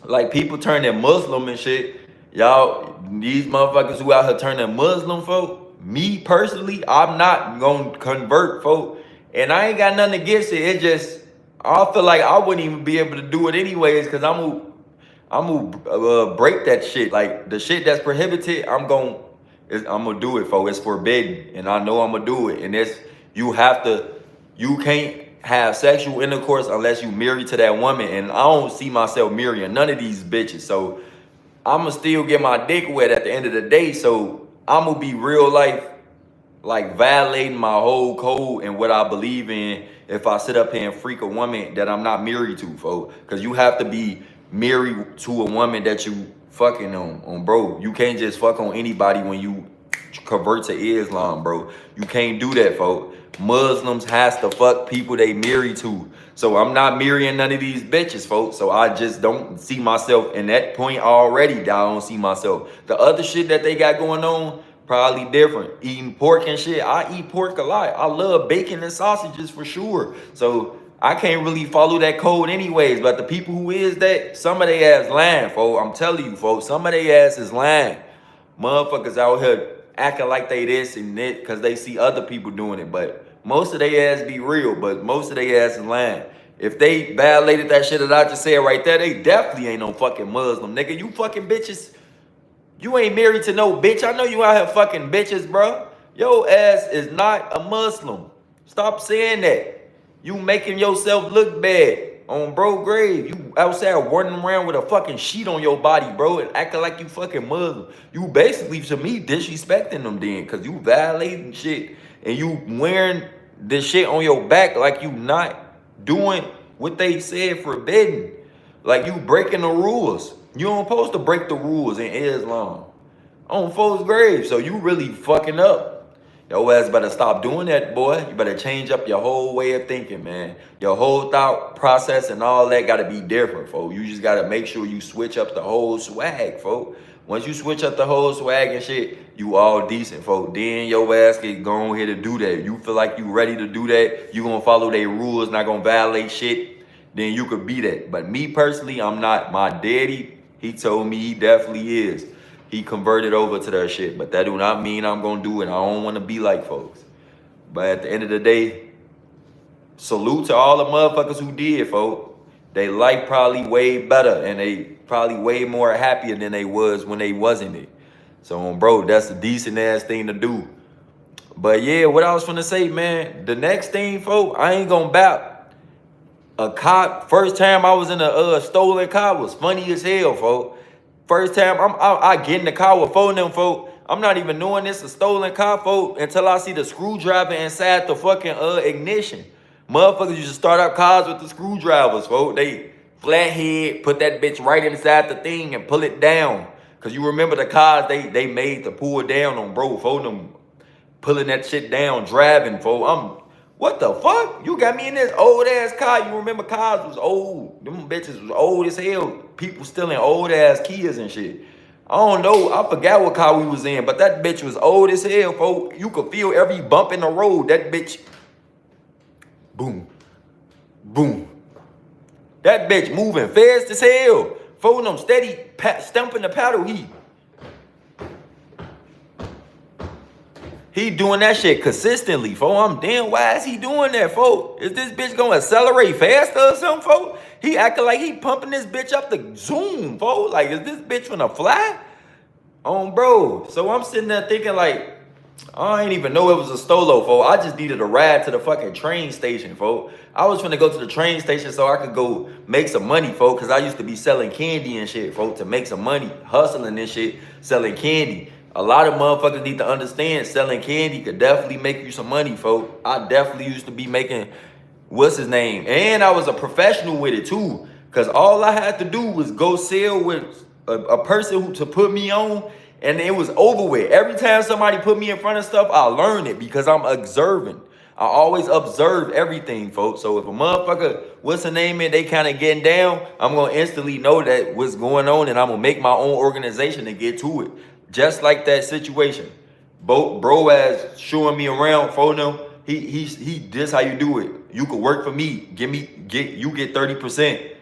[SPEAKER 1] Like, people turning Muslim and shit. Y'all, these motherfuckers who out here turning Muslim, folk, me personally, I'm not gonna convert, folk. And I ain't got nothing against it. It just, I feel like I wouldn't even be able to do it anyways, because I'm gonna break that shit. Like, the shit that's prohibited, I'm gonna do it, folks. It's forbidden. And I know I'm gonna do it. And You can't have sexual intercourse unless you married to that woman. And I don't see myself marrying none of these bitches. So I'ma still get my dick wet at the end of the day. So I'ma be real life, like violating my whole code and what I believe in if I sit up here and freak a woman that I'm not married to, folks. Cause you have to be married to a woman that you fucking on, bro. You can't just fuck on anybody when you convert to Islam, bro. You can't do that, folks. Muslims has to fuck people they married to. So I'm not marrying none of these bitches, folks. So I just don't see myself in that point already. That I don't see myself. The other shit that they got going on, probably different. Eating pork and shit. I eat pork a lot. I love bacon and sausages for sure. So I can't really follow that code anyways. But the people who is that, some of they ass lying, folks. I'm telling you, folks. Some of they ass is lying. Motherfuckers out here acting like they this and that because they see other people doing it. But most of they ass be real. But most of they ass is lying. If they violated that shit that I just said right there, they definitely ain't no fucking Muslim, nigga. You fucking bitches. You ain't married to no bitch. I know you out here fucking bitches, bro. Your ass is not a Muslim. Stop saying that. You making yourself look bad on bro grave. You outside running around with a fucking sheet on your body, bro, and acting like you fucking Muslim. You basically, to me, disrespecting them then, because you violating shit and you wearing this shit on your back like you not doing what they said forbidden. Like you breaking the rules. You don't supposed to break the rules in Islam on folks' graves. So you really fucking up. Your ass better stop doing that, boy. You better change up your whole way of thinking, man. Your whole thought process and all that gotta be different, folks. You just gotta make sure you switch up the whole swag, folks. Once you switch up the whole swag and shit, you all decent, folks. Then your ass can go on here to do that. You feel like you ready to do that, you gonna follow their rules, not gonna violate shit, then you could be that. But me personally, I'm not. My daddy, he told me he definitely is. He converted over to that shit. But that do not mean I'm gonna do it. I don't wanna be like folks. But at the end of the day, salute to all the motherfuckers who did, folks. They life probably way better and they probably way more happier than they was when they wasn't it. So, bro, that's a decent ass thing to do. But yeah, what I was finna say, man, the next thing, folks, I ain't gonna bap. A cop, first time I was in a stolen car was funny as hell, folks. First time I get in the car with four of them, folks. I'm not even knowing this a stolen car, folks, until I see the screwdriver inside the fucking ignition. Motherfuckers used to start up cars with the screwdrivers, folks. They flathead, put that bitch right inside the thing and pull it down. Cause you remember the cars they made to pull down on, bro. For them pulling that shit down, driving, folks. What the fuck? You got me in this old ass car. You remember cars was old. Them bitches was old as hell. People stealing old ass Kias and shit. I don't know. I forgot what car we was in, but that bitch was old as hell, folks. You could feel every bump in the road. That bitch, boom, boom. That bitch moving fast as hell. Folks, them steady stumping the paddle heat. He doing that shit consistently, folks. I'm damn, why is he doing that, folks? Is this bitch gonna accelerate faster or something, folks? He acting like he pumping this bitch up to zoom, folks. Like, is this bitch gonna fly? Bro. So I'm sitting there thinking like, I ain't even know it was a stolo, folks. I just needed a ride to the fucking train station, folks. I was finna go to the train station so I could go make some money, folks, because I used to be selling candy and shit, folks, to make some money, hustling and shit, selling candy. A lot of motherfuckers need to understand selling candy could definitely make you some money, folks. I definitely used to be making, what's his name? And I was a professional with it too. Cause all I had to do was go sell with a person to put me on, and it was over with. Every time somebody put me in front of stuff, I learned it because I'm observant. I always observe everything, folks. So if a motherfucker, what's the name, and they kind of getting down, I'm gonna instantly know that what's going on, and I'm gonna make my own organization to get to it. Just like that situation. Bro as showing me around for them. He this how you do it. You could work for me. You get 30%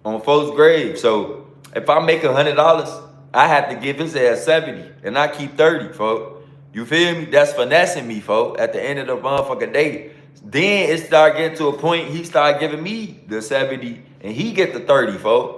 [SPEAKER 1] on folks' grave. So if I make $100, I have to give his ass 70 and I keep 30, folks. You feel me? That's finessing me, folks, at the end of the motherfucking day. Then it started getting to a point he started giving me the 70 and he get the 30, folks.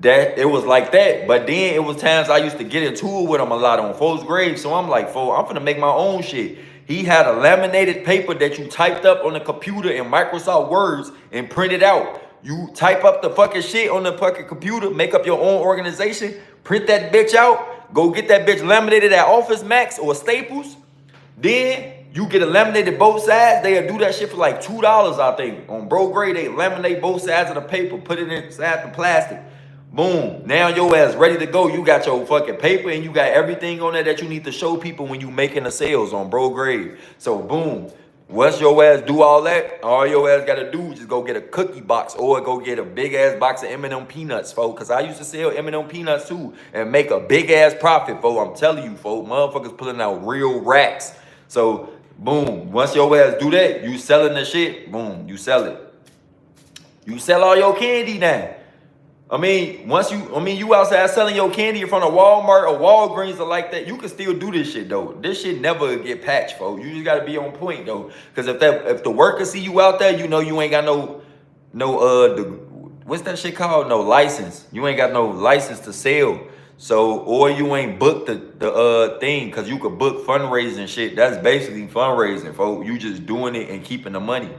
[SPEAKER 1] That it was like that. But then it was times I used to get into it with him a lot on folks' graves. So I'm like, I'm finna make my own shit. He had a laminated paper that you typed up on the computer in Microsoft Words and printed out. You type up the fucking shit on the fucking computer, make up your own organization, print that bitch out, go get that bitch laminated at Office Max or Staples. Then you get it laminated both sides. They'll do that shit for like $2, I think. On Bro Grade, they laminate both sides of the paper, put it inside the plastic. Boom. Now your ass ready to go. You got your fucking paper and you got everything on there that you need to show people when you making the sales on Bro Grade. So boom. Once your ass do all that, all your ass gotta do is just go get a cookie box or go get a big ass box of M&M peanuts, folks. Cause I used to sell M&M peanuts too and make a big ass profit, folks. I'm telling you, folks, motherfuckers pulling out real racks. So boom, once your ass do that, you selling the shit, boom, you sell it. You sell all your candy now. I mean, you outside selling your candy in front of Walmart or Walgreens or like that, you can still do this shit though. This shit never get patched, folks. You just gotta be on point though. Cause if the workers see you out there, you know you ain't got what's that shit called? No license. You ain't got no license to sell. So, or you ain't booked the thing, cause you could book fundraising shit. That's basically fundraising, folks. You just doing it and keeping the money.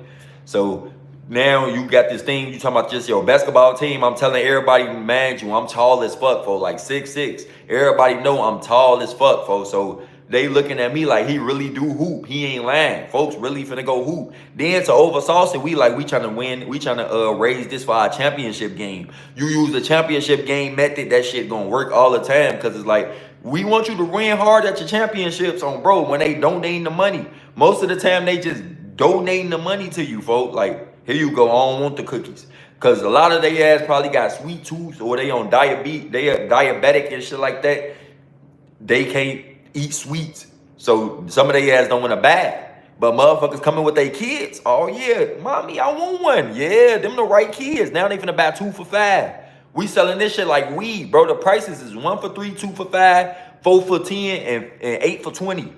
[SPEAKER 1] So now you got this thing, you talking about just your basketball team. I'm telling everybody, man, I'm tall as fuck, folks, like 6'6". Everybody know I'm tall as fuck, folks. So they looking at me like he really do hoop. He ain't lying. Folks really finna go hoop. Then to oversauce it, we trying to win. We trying to raise this for our championship game. You use the championship game method, that shit gonna work all the time. Cause it's like, we want you to win hard at your championships on bro. When they donating the money, most of the time they just donating the money to you, folks. Like, here you go, I don't want the cookies. Cause a lot of they ass probably got sweet tooth or they on diabetes, they are diabetic and shit like that. They can't eat sweets. So some of they ass don't want to buy. But motherfuckers coming with their kids. Oh yeah, mommy, I want one. Yeah, them the right kids. Now they finna buy 2 for $5. We selling this shit like weed, bro. The prices is 1 for $3, 2 for $5, 4 for $10, and 8 for $20.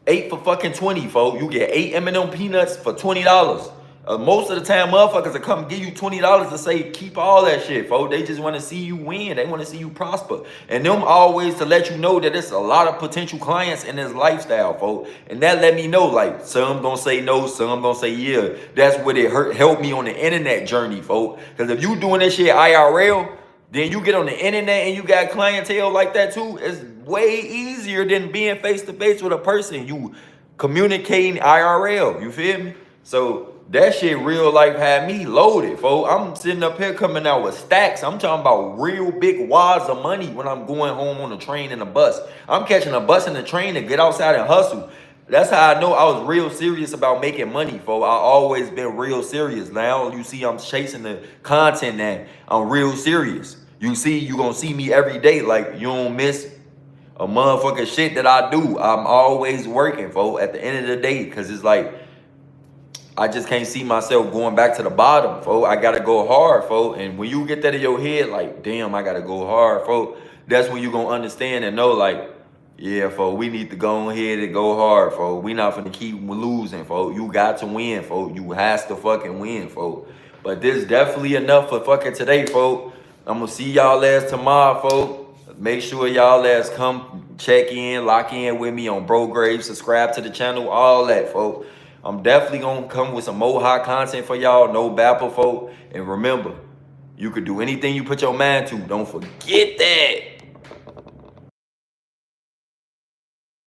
[SPEAKER 1] 8 for fucking 20, folks. You get 8 M&M peanuts for $20. Most of the time, motherfuckers will come give you $20 to say, keep all that shit, folks. They just want to see you win. They want to see you prosper. And them always to let you know that there's a lot of potential clients in this lifestyle, folks. And that let me know, like, some gonna say no, some gonna say yeah. That's what it helped me on the internet journey, folks. Because if you doing this shit IRL, then you get on the internet and you got clientele like that too. It's way easier than being face-to-face with a person. You communicating IRL, you feel me? So that shit real life had me loaded, folks. I'm sitting up here coming out with stacks. I'm talking about real big wads of money when I'm going home on the train and the bus. I'm catching a bus and the train to get outside and hustle. That's how I know I was real serious about making money, folks. I always been real serious. Now you see I'm chasing the content now. I'm real serious. You gonna see me every day. Like, you don't miss a motherfucking shit that I do. I'm always working, folks, at the end of the day. Cause it's like, I just can't see myself going back to the bottom, folks. I gotta go hard, folks. And when you get that in your head, like, damn, I gotta go hard, folks, that's when you gonna understand and know, like, yeah, folks, we need to go ahead and go hard, folks. We not finna keep losing, folks. You got to win, folks. You has to fucking win, folks. But this definitely enough for fucking today, folks. I'm gonna see y'all ass tomorrow, folks. Make sure y'all ass come check in, lock in with me on Bro Grave, subscribe to the channel, all that, folks. I'm definitely gonna come with some more hot content for y'all, no bapper, folk. And remember, you could do anything you put your mind to. Don't forget that.